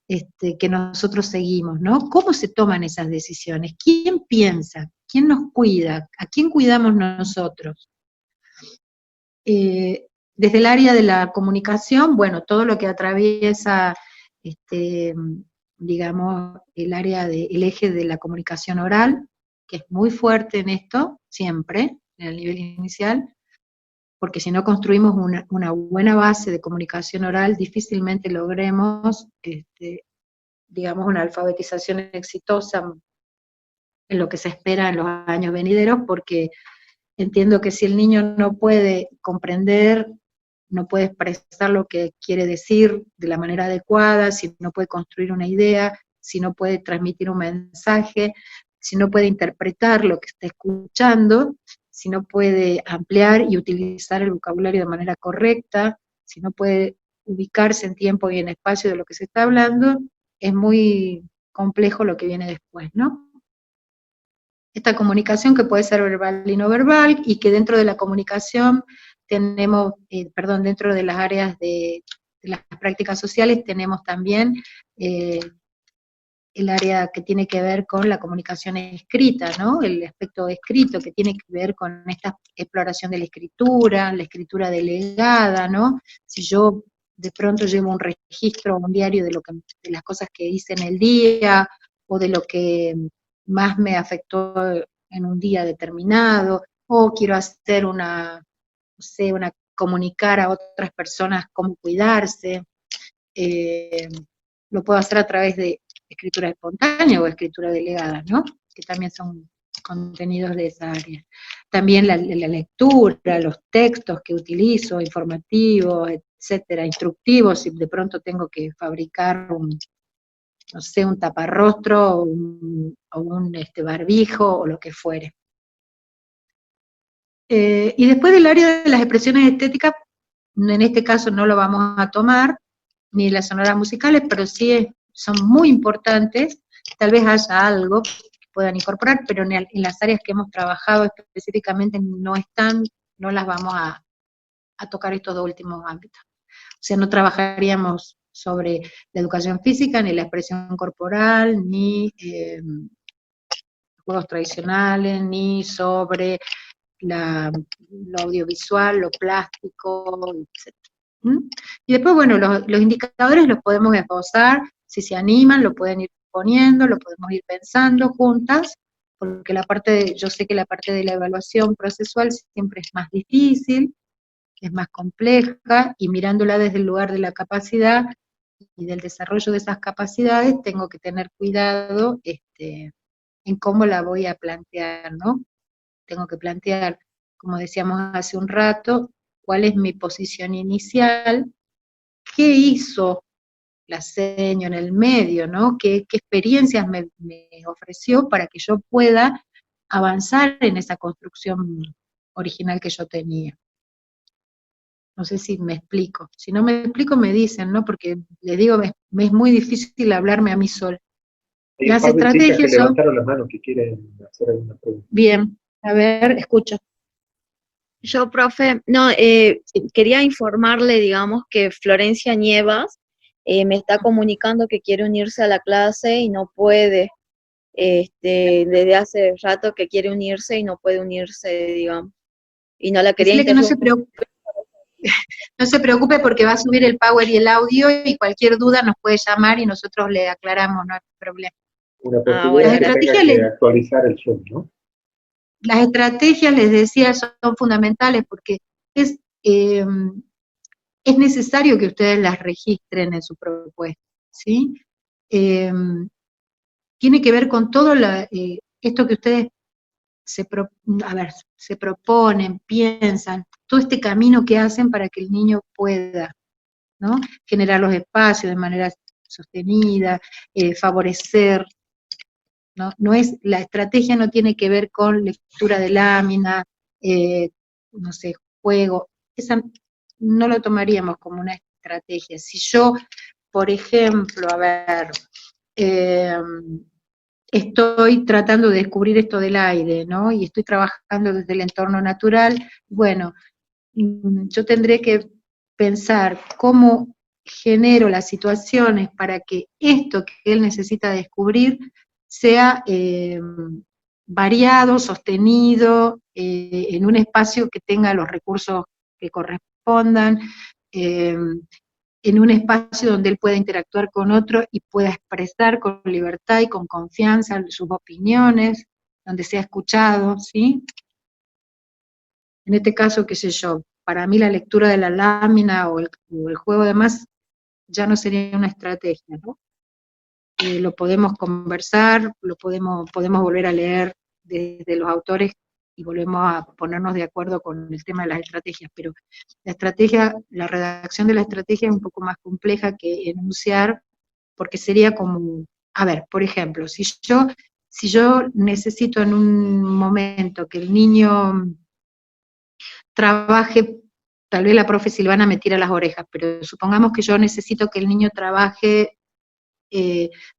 que nosotros seguimos, ¿no? ¿Cómo se toman esas decisiones? ¿Quién piensa? ¿Quién nos cuida? ¿A quién cuidamos nosotros? Desde el área de la comunicación, bueno, todo lo que atraviesa, digamos, el eje de la comunicación oral, que es muy fuerte en esto, siempre, en el nivel inicial, porque si no construimos una buena base de comunicación oral, difícilmente logremos, digamos, una alfabetización exitosa en lo que se espera en los años venideros, porque entiendo que si el niño no puede comprender, no puede expresar lo que quiere decir de la manera adecuada, si no puede construir una idea, si no puede transmitir un mensaje, si no puede interpretar lo que está escuchando, si no puede ampliar y utilizar el vocabulario de manera correcta, si no puede ubicarse en tiempo y en espacio de lo que se está hablando, es muy complejo lo que viene después, ¿no? Esta comunicación que puede ser verbal y no verbal, y que dentro de la comunicación tenemos, dentro de las áreas de las prácticas sociales tenemos también el área que tiene que ver con la comunicación escrita, ¿no? El aspecto escrito que tiene que ver con esta exploración de la escritura delegada, ¿no? Si yo de pronto llevo un registro, un diario de las cosas que hice en el día, o de lo que más me afectó en un día determinado, o quiero hacer no sé, comunicar a otras personas cómo cuidarse. Lo puedo hacer a través de escritura espontánea o escritura delegada, ¿no? Que también son contenidos de esa área. También la lectura, los textos que utilizo, informativos, etcétera, instructivos, si de pronto tengo que fabricar no sé, un taparrostro o un barbijo o lo que fuere. Y después del área de las expresiones estéticas, en este caso no lo vamos a tomar, ni las sonoras musicales, pero sí son muy importantes, tal vez haya algo que puedan incorporar, pero en las áreas que hemos trabajado específicamente no están, no las vamos a tocar estos dos últimos ámbitos. O sea, no trabajaríamos sobre la educación física, ni la expresión corporal, ni juegos tradicionales, ni sobre lo audiovisual, lo plástico, etc. Y después, bueno, los indicadores los podemos esbozar, si se animan, lo pueden ir poniendo, lo podemos ir pensando juntas, porque yo sé que la parte de la evaluación procesual siempre es más difícil, es más compleja, y mirándola desde el lugar de la capacidad y del desarrollo de esas capacidades, tengo que tener cuidado en cómo la voy a plantear, ¿no? Tengo que plantear, como decíamos hace un rato, cuál es mi posición inicial, qué hizo la seño en el medio, ¿no? ¿Qué experiencias me ofreció para que yo pueda avanzar en esa construcción original que yo tenía? No sé si me explico. Si no me explico, me dicen, ¿no? Porque les digo, me es muy difícil hablarme a mí sola. Las estrategias
que levantaron la mano que quieren hacer alguna pregunta.
Bien, a ver, escucho.
Yo, profe, no, quería informarle, digamos, que Florencia Nievas me está comunicando que quiere unirse a la clase y no puede, desde hace rato que quiere unirse y no puede unirse, digamos. Y no la quería
Decirle que no se preocupe porque va a subir el power y el audio, y cualquier duda nos puede llamar y nosotros le aclaramos, no hay problema.
Una posibilidad que tenga que actualizar el Zoom, ¿no?
Las estrategias, les decía, son fundamentales porque es necesario que ustedes las registren en su propuesta, ¿sí? Tiene que ver con todo esto que ustedes se proponen, piensan, todo este camino que hacen para que el niño pueda, ¿no? Generar los espacios de manera sostenida, favorecer, ¿no? La estrategia no tiene que ver con lectura de lámina, no sé, juego, esa no lo tomaríamos como una estrategia. Si yo, por ejemplo, estoy tratando de descubrir esto del aire, ¿no? Y estoy trabajando desde el entorno natural, bueno, yo tendré que pensar cómo genero las situaciones para que esto que él necesita descubrir sea variado, sostenido, en un espacio que tenga los recursos que correspondan, en un espacio donde él pueda interactuar con otro y pueda expresar con libertad y con confianza sus opiniones, donde sea escuchado, ¿sí? En este caso, qué sé yo, para mí la lectura de la lámina o el juego de más ya no sería una estrategia, ¿no? Lo podemos conversar, podemos volver a leer desde los autores y volvemos a ponernos de acuerdo con el tema de las estrategias, pero la redacción de la estrategia es un poco más compleja que enunciar, porque sería como, a ver, por ejemplo, si yo necesito en un momento que el niño trabaje, tal vez la profe Silvana me tira las orejas, pero supongamos que yo necesito que el niño trabaje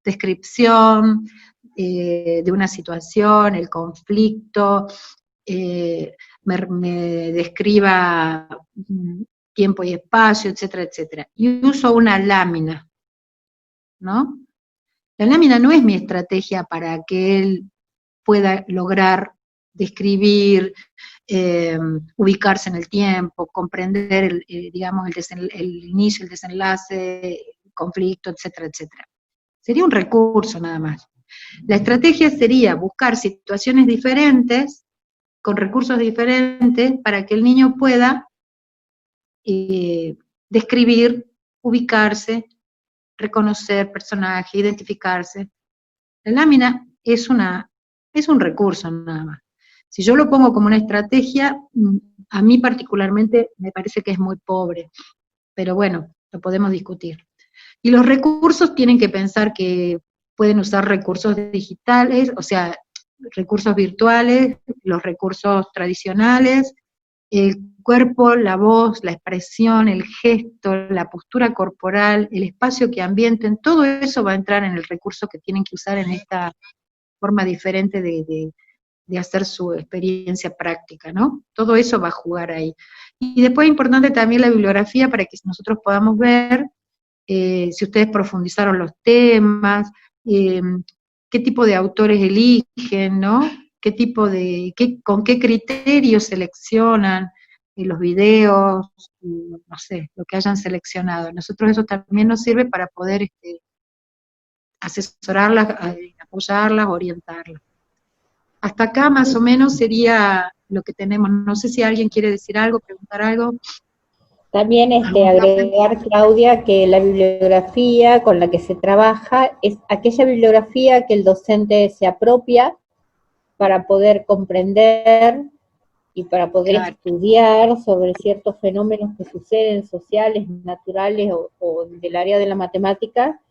descripción de una situación, el conflicto, me describa tiempo y espacio, etcétera, etcétera. Y uso una lámina, ¿no? La lámina no es mi estrategia para que él pueda lograr describir, ubicarse en el tiempo, comprender, digamos, el inicio, el desenlace, el conflicto, etcétera, etcétera. Sería un recurso nada más. La estrategia sería buscar situaciones diferentes, con recursos diferentes, para que el niño pueda describir, ubicarse, reconocer personajes, identificarse. La lámina es un recurso nada más. Si yo lo pongo como una estrategia, a mí particularmente me parece que es muy pobre, pero bueno, lo podemos discutir. Y los recursos tienen que pensar que pueden usar recursos digitales, o sea, recursos virtuales, los recursos tradicionales, el cuerpo, la voz, la expresión, el gesto, la postura corporal, el espacio que ambienten, todo eso va a entrar en el recurso que tienen que usar en esta forma diferente de hacer su experiencia práctica, ¿no? Todo eso va a jugar ahí. Y después es importante también la bibliografía para que nosotros podamos ver si ustedes profundizaron los temas, qué tipo de autores eligen, ¿no? Con qué criterios seleccionan los videos, no sé, lo que hayan seleccionado. Nosotros eso también nos sirve para poder asesorarlas, apoyarlas, orientarlas. Hasta acá más o menos sería lo que tenemos. No sé si alguien quiere decir algo, preguntar algo.
También agregar, Claudia, que la bibliografía con la que se trabaja es aquella bibliografía que el docente se apropia para poder comprender y para poder estudiar sobre ciertos fenómenos que suceden, sociales, naturales o del área de la matemática,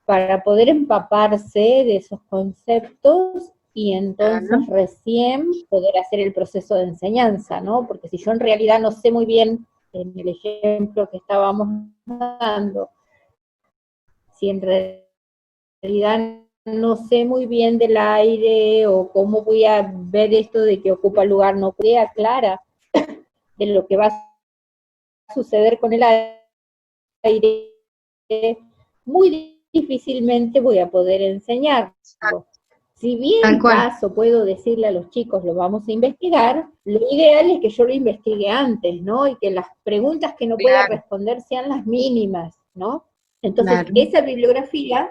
para poder empaparse de esos conceptos y entonces recién poder hacer el proceso de enseñanza, ¿no? Porque si yo en realidad no sé muy bien, en el ejemplo que estábamos dando, si en realidad no sé muy bien del aire o cómo voy a ver esto de que ocupa lugar, no queda clara de lo que va a suceder con el aire, muy difícilmente voy a poder enseñar. Si bien en caso puedo decirle a los chicos, lo vamos a investigar, lo ideal es que yo lo investigue antes, ¿no? Y que las preguntas que no pueda responder sean las mínimas, ¿no? Entonces, esa bibliografía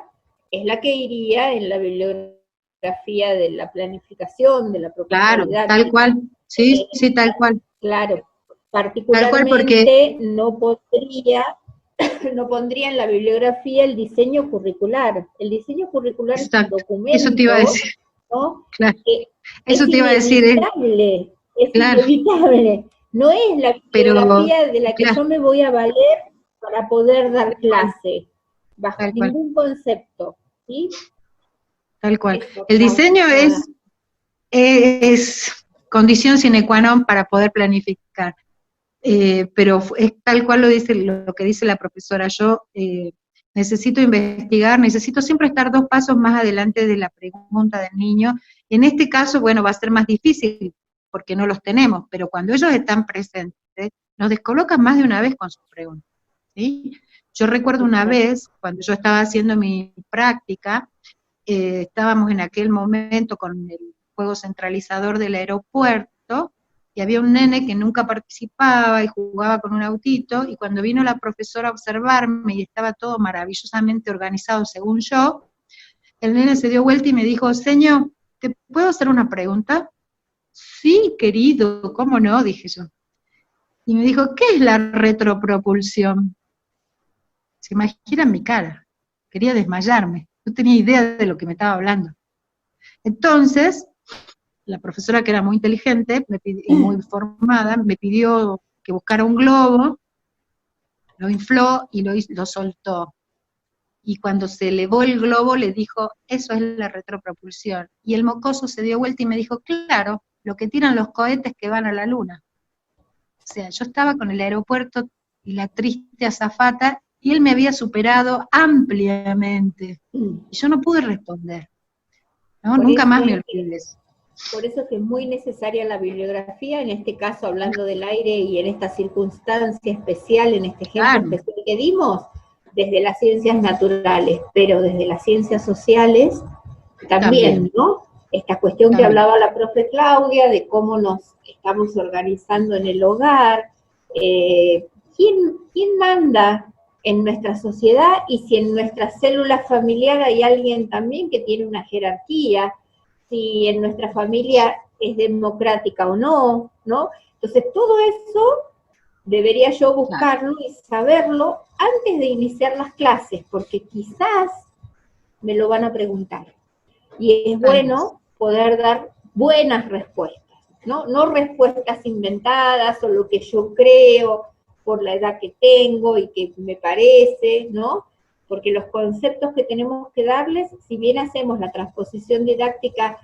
es la que iría en la bibliografía de la planificación, de la propiedad.
Claro, tal cual, sí, sí, tal cual.
Claro, particularmente no pondría en la bibliografía el diseño curricular. El diseño curricular es un documento,
eso te iba a decir,
¿no?
Claro. Eso te iba a decir,
es inevitable. No es la bibliografía de la que yo me voy a valer para poder dar clase, bajo ningún concepto, ¿sí?
Tal cual. El diseño es condición sine qua non para poder planificar. Pero es tal cual lo que dice la profesora. Yo necesito investigar, necesito siempre estar 2 pasos más adelante de la pregunta del niño. En este caso, bueno, va a ser más difícil, porque no los tenemos, pero cuando ellos están presentes, nos descolocan más de una vez con sus preguntas, ¿sí? Yo recuerdo una vez, cuando yo estaba haciendo mi práctica, estábamos en aquel momento con el juego centralizador del aeropuerto, y había un nene que nunca participaba y jugaba con un autito, y cuando vino la profesora a observarme y estaba todo maravillosamente organizado según yo, el nene se dio vuelta y me dijo, señor, ¿te puedo hacer una pregunta? Sí, querido, ¿cómo no? Dije yo. Y me dijo, ¿qué es la retropropulsión? Se imaginan mi cara, quería desmayarme, no tenía idea de lo que me estaba hablando. Entonces, la profesora, que era muy inteligente y muy formada, me pidió que buscara un globo, lo infló y lo soltó. Y cuando se elevó el globo le dijo, eso es la retropropulsión. Y el mocoso se dio vuelta y me dijo, claro, lo que tiran los cohetes que van a la luna. O sea, yo estaba con el aeropuerto y la triste azafata, y él me había superado ampliamente. Y yo no pude responder, ¿no? Nunca más me olvidé de eso.
Por eso es que es muy necesaria la bibliografía, en este caso hablando del aire y en esta circunstancia especial, en este ejemplo especial que dimos, desde las ciencias naturales, pero desde las ciencias sociales también, ¿no? Esta cuestión que hablaba la profe Claudia, de cómo nos estamos organizando en el hogar, ¿quién manda en nuestra sociedad y si en nuestra célula familiar hay alguien también que tiene una jerarquía, si en nuestra familia es democrática o no, ¿no? Entonces todo eso debería yo buscarlo y saberlo antes de iniciar las clases, porque quizás me lo van a preguntar. Y es bueno poder dar buenas respuestas, ¿no? No respuestas inventadas o lo que yo creo por la edad que tengo y que me parece, ¿no? Porque los conceptos que tenemos que darles, si bien hacemos la transposición didáctica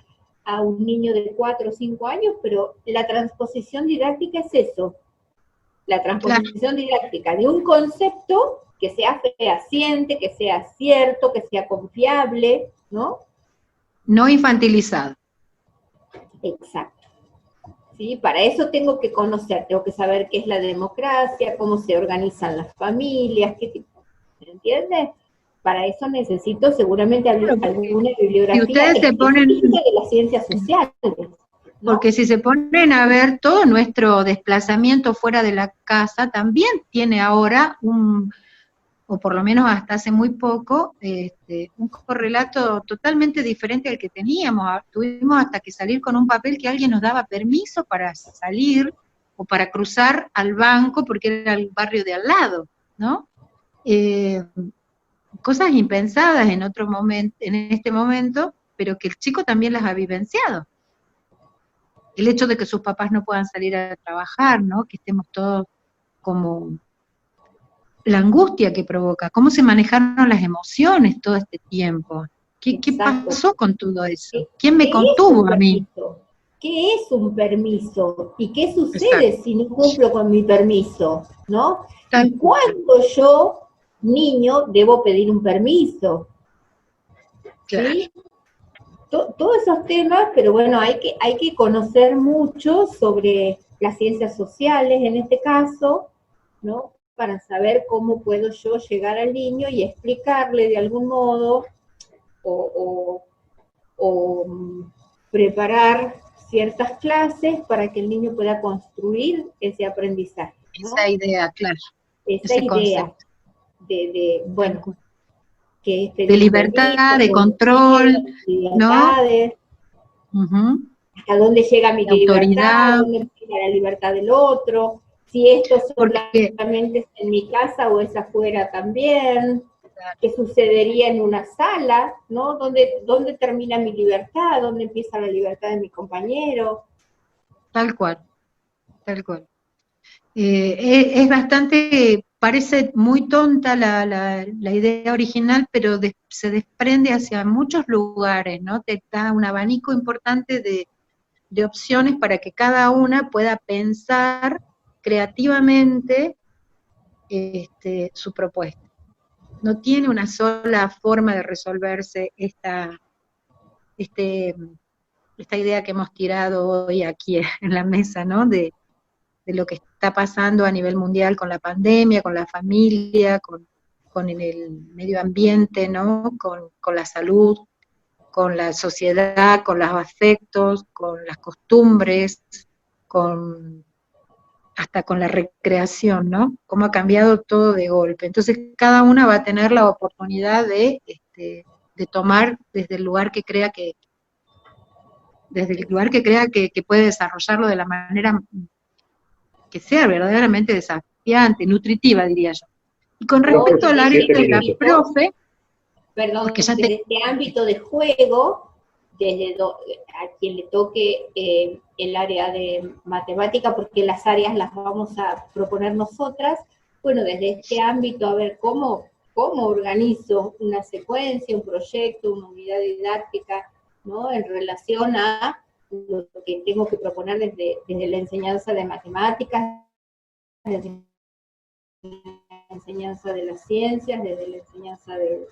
a un niño de 4 o 5 años, pero la transposición didáctica es eso, la transposición didáctica de un concepto que sea fehaciente, que sea cierto, que sea confiable, ¿no?
No infantilizado.
Exacto. ¿Sí? Para eso tengo que conocer, tengo que saber qué es la democracia, cómo se organizan las familias, qué tipo, ¿me entiendes? Para eso necesito seguramente alguna bibliografía
ustedes se ponen
de las ciencias sociales, ¿no?
Porque si se ponen a ver todo nuestro desplazamiento fuera de la casa, también tiene ahora o por lo menos hasta hace muy poco, un correlato totalmente diferente al que teníamos. Tuvimos hasta que salir con un papel que alguien nos daba permiso para salir o para cruzar al banco porque era el barrio de al lado, ¿no? Cosas impensadas en otro momento, en este momento, pero que el chico también las ha vivenciado. El hecho de que sus papás no puedan salir a trabajar, ¿no? Que estemos todos como la angustia que provoca, cómo se manejaron las emociones todo este tiempo. ¿Qué pasó con todo eso? ¿Quién me contuvo a mí?
¿Qué es un permiso? ¿Y qué sucede si no cumplo con mi permiso? ¿No? ¿Y cuándo yo, niño, debo pedir un permiso? ¿Sí? Todos esos temas, pero bueno, hay que conocer mucho sobre las ciencias sociales en este caso, ¿no? Para saber cómo puedo yo llegar al niño y explicarle de algún modo o preparar ciertas clases para que el niño pueda construir ese aprendizaje, ¿no?
Esa idea, claro.
Esa idea de bueno, que
de libertad, de control,
libertades,
¿no?
Hasta dónde llega mi
libertad,
dónde empieza la libertad del otro, si esto solamente es en mi casa o es afuera también, qué sucedería en una sala, ¿no? ¿Dónde termina mi libertad? ¿Dónde empieza la libertad de mi compañero?
Tal cual, tal cual. Es bastante, parece muy tonta la idea original, pero se desprende hacia muchos lugares, ¿no? Te da un abanico importante de opciones para que cada una pueda pensar creativamente su propuesta. No tiene una sola forma de resolverse esta idea que hemos tirado hoy aquí en la mesa, ¿no? De lo que está pasando a nivel mundial con la pandemia, con la familia, con el medio ambiente, ¿no? Con la salud, con la sociedad, con los afectos, con las costumbres, hasta con la recreación, ¿no? Cómo ha cambiado todo de golpe. Entonces cada una va a tener la oportunidad de tomar desde el lugar que crea que puede desarrollarlo de la manera que sea verdaderamente desafiante, nutritiva, diría yo. Y con respecto al área de la profe,
perdón, desde este ámbito de juego, a quien le toque el área de matemática, porque las áreas las vamos a proponer nosotras, bueno, desde este ámbito, a ver cómo organizo una secuencia, un proyecto, una unidad didáctica, ¿no? En relación a lo que tengo que proponer desde la enseñanza de matemáticas, desde la enseñanza de las ciencias, desde la enseñanza de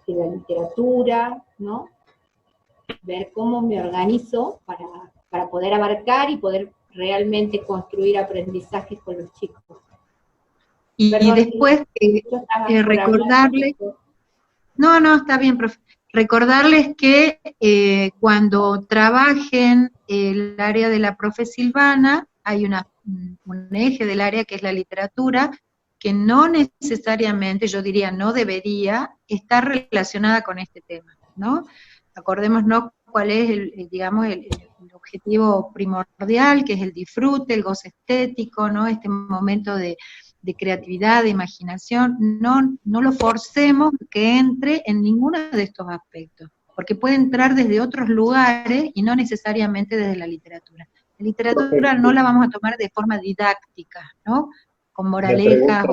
la literatura, ¿no? Ver cómo me organizo para poder abarcar y poder realmente construir aprendizajes con los chicos.
Y después recordarles, no, está bien, profe. Recordarles que cuando trabajen el área de la profe Silvana, hay un eje del área que es la literatura, que no necesariamente, yo diría no debería, estar relacionada con este tema, ¿no? Acordémonos cuál es, digamos, el objetivo primordial, que es el disfrute, el goce estético, ¿no? Este momento de creatividad, de imaginación, no lo forcemos que entre en ninguno de estos aspectos, porque puede entrar desde otros lugares y no necesariamente desde la literatura. La literatura no la vamos a tomar de forma didáctica, ¿no? Con moralejas.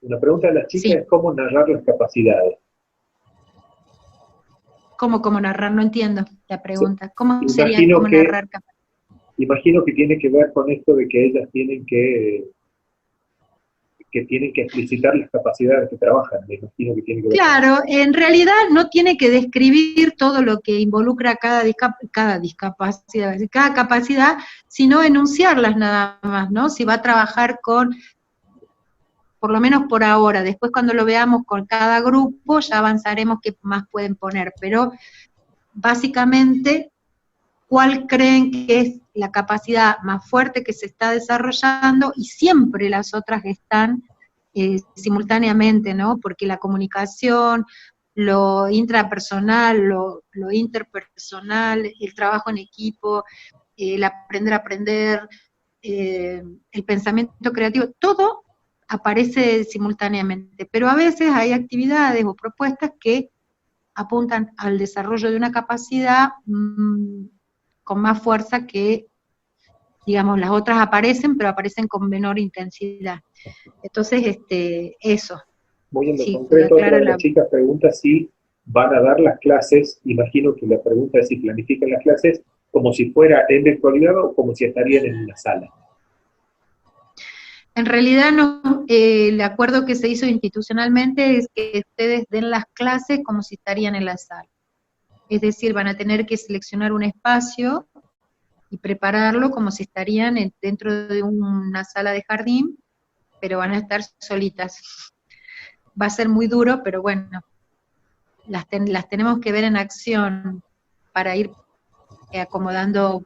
Una pregunta de las chicas
Sí.
es cómo narrar las capacidades.
¿Cómo narrar? No entiendo la pregunta. ¿Cómo
Imagino
sería cómo narrar capacidades?
Imagino que tiene que ver con esto de que ellas tienen que explicitar las capacidades que trabajan. Me imagino que tiene que ver
Claro, en realidad no tiene que describir todo lo que involucra cada discapacidad, cada capacidad, sino enunciarlas nada más, ¿no? Si va a trabajar con, por lo menos por ahora, después cuando lo veamos con cada grupo ya avanzaremos qué más pueden poner, pero básicamente, ¿cuál creen que es la capacidad más fuerte que se está desarrollando? Y siempre las otras están simultáneamente, ¿no? Porque la comunicación, lo intrapersonal, lo interpersonal, el trabajo en equipo, el aprender a aprender, el pensamiento creativo, todo aparece simultáneamente, pero a veces hay actividades o propuestas que apuntan al desarrollo de una capacidad con más fuerza que, digamos, las otras aparecen, pero aparecen con menor intensidad. Entonces, eso.
Muy en lo
Sí,
concreto, otra de
la
las chicas pregunta si van a dar las clases, imagino que la pregunta es si planifican las clases como si fuera en virtualidad o como si estarían en una sala.
En realidad no, el acuerdo que se hizo institucionalmente es que ustedes den las clases como si estarían en la sala. Es decir, van a tener que seleccionar un espacio y prepararlo como si estarían dentro de una sala de jardín, pero van a estar solitas. Va a ser muy duro, pero bueno, las tenemos que ver en acción para ir acomodando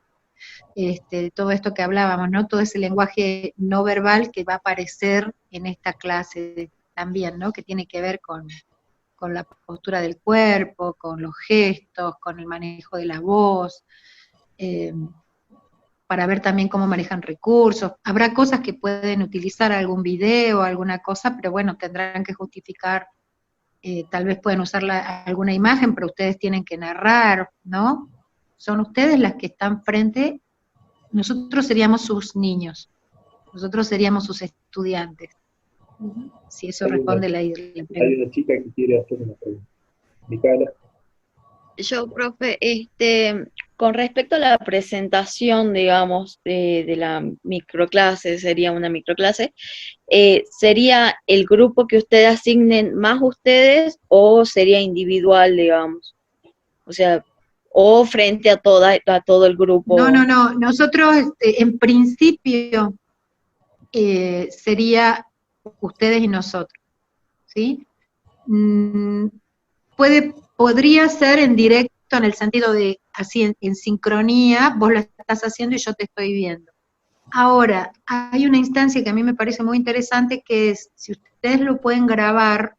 todo esto que hablábamos, ¿no? Todo ese lenguaje no verbal que va a aparecer en esta clase también, ¿no? Que tiene que ver con la postura del cuerpo, con los gestos, con el manejo de la voz, para ver también cómo manejan recursos. Habrá cosas que pueden utilizar algún video, alguna cosa, pero bueno, tendrán que justificar, tal vez pueden usar alguna imagen, pero ustedes tienen que narrar, ¿no? Son ustedes las que están frente, nosotros seríamos sus niños, nosotros seríamos sus estudiantes. Si eso responde la pregunta.
Hay una chica que quiere hacer una pregunta. Micaela.
Yo, profe, con respecto a la presentación, digamos, de la microclase, sería una microclase, ¿sería el grupo que ustedes asignen más ustedes o sería individual, digamos? O sea, o frente a todo el grupo.
No, nosotros en principio sería ustedes y nosotros, ¿sí? Podría ser en directo en el sentido de, así en sincronía, vos lo estás haciendo y yo te estoy viendo. Ahora, hay una instancia que a mí me parece muy interesante, que es, si ustedes lo pueden grabar,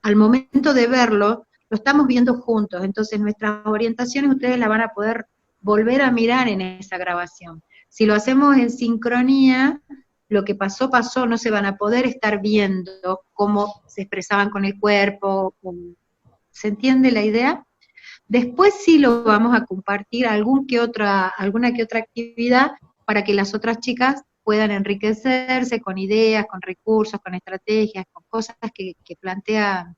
al momento de verlo, lo estamos viendo juntos, entonces nuestras orientaciones ustedes las van a poder volver a mirar en esa grabación. Si lo hacemos en sincronía, lo que pasó, no se van a poder estar viendo cómo se expresaban con el cuerpo. ¿Se entiende la idea? Después sí lo vamos a compartir alguna que otra actividad para que las otras chicas puedan enriquecerse con ideas, con recursos, con estrategias, con cosas que plantean,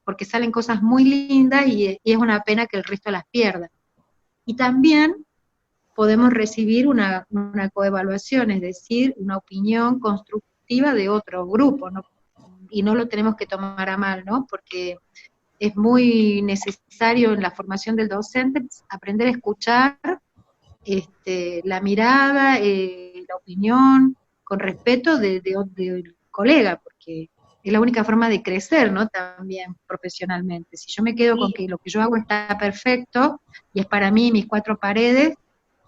porque salen cosas muy lindas y es una pena que el resto las pierda. Y también podemos recibir una coevaluación, es decir, una opinión constructiva de otro grupo, ¿no? Y no lo tenemos que tomar a mal, ¿no? Porque es muy necesario en la formación del docente aprender a escuchar la mirada, la opinión, con respeto del colega, porque es la única forma de crecer, ¿no? También profesionalmente. Si yo me quedo con que lo que yo hago está perfecto, y es para mí mis 4 paredes,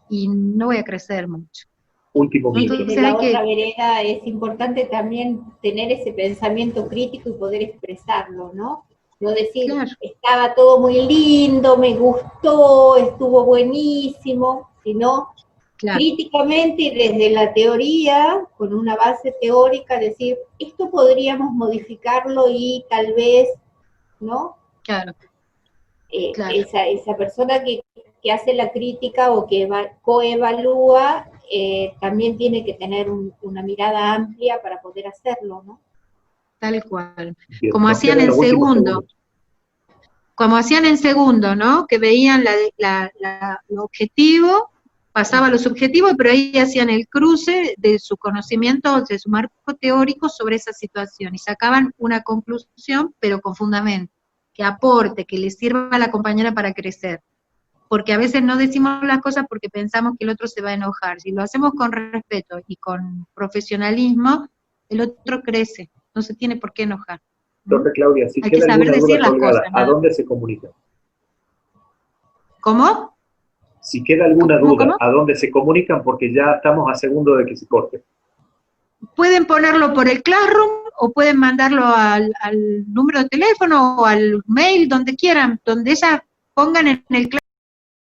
y no voy a crecer mucho.
último minuto.
Desde la otra vereda es importante también tener ese pensamiento crítico y poder expresarlo, ¿no? No decir, claro, estaba todo muy lindo, me gustó, estuvo buenísimo, sino claro, críticamente y desde la teoría, con una base teórica, decir, esto podríamos modificarlo y tal vez, ¿no?
Claro.
Claro. Esa persona que hace la crítica o que coevalúa, también tiene que tener una mirada amplia para poder hacerlo, ¿no?
Tal cual. Como hacían en segundo. Como hacían en segundo, ¿no? Que veían lo objetivo, pasaba lo subjetivo, pero ahí hacían el cruce de su conocimiento, de su marco teórico sobre esa situación, y sacaban una conclusión, pero con fundamento, que aporte, que le sirva a la compañera para crecer. Porque a veces no decimos las cosas porque pensamos que el otro se va a enojar. Si lo hacemos con respeto y con profesionalismo, el otro crece, no se tiene por qué enojar.
Entonces, Claudia, si queda alguna duda colgada, ¿a dónde se comunica?
¿Cómo?
Si queda alguna duda, ¿a dónde se comunican? Porque ya estamos a segundo de que se corte. Pueden ponerlo por el Classroom o pueden mandarlo al número de teléfono o al mail, donde quieran, donde ellas pongan en el Classroom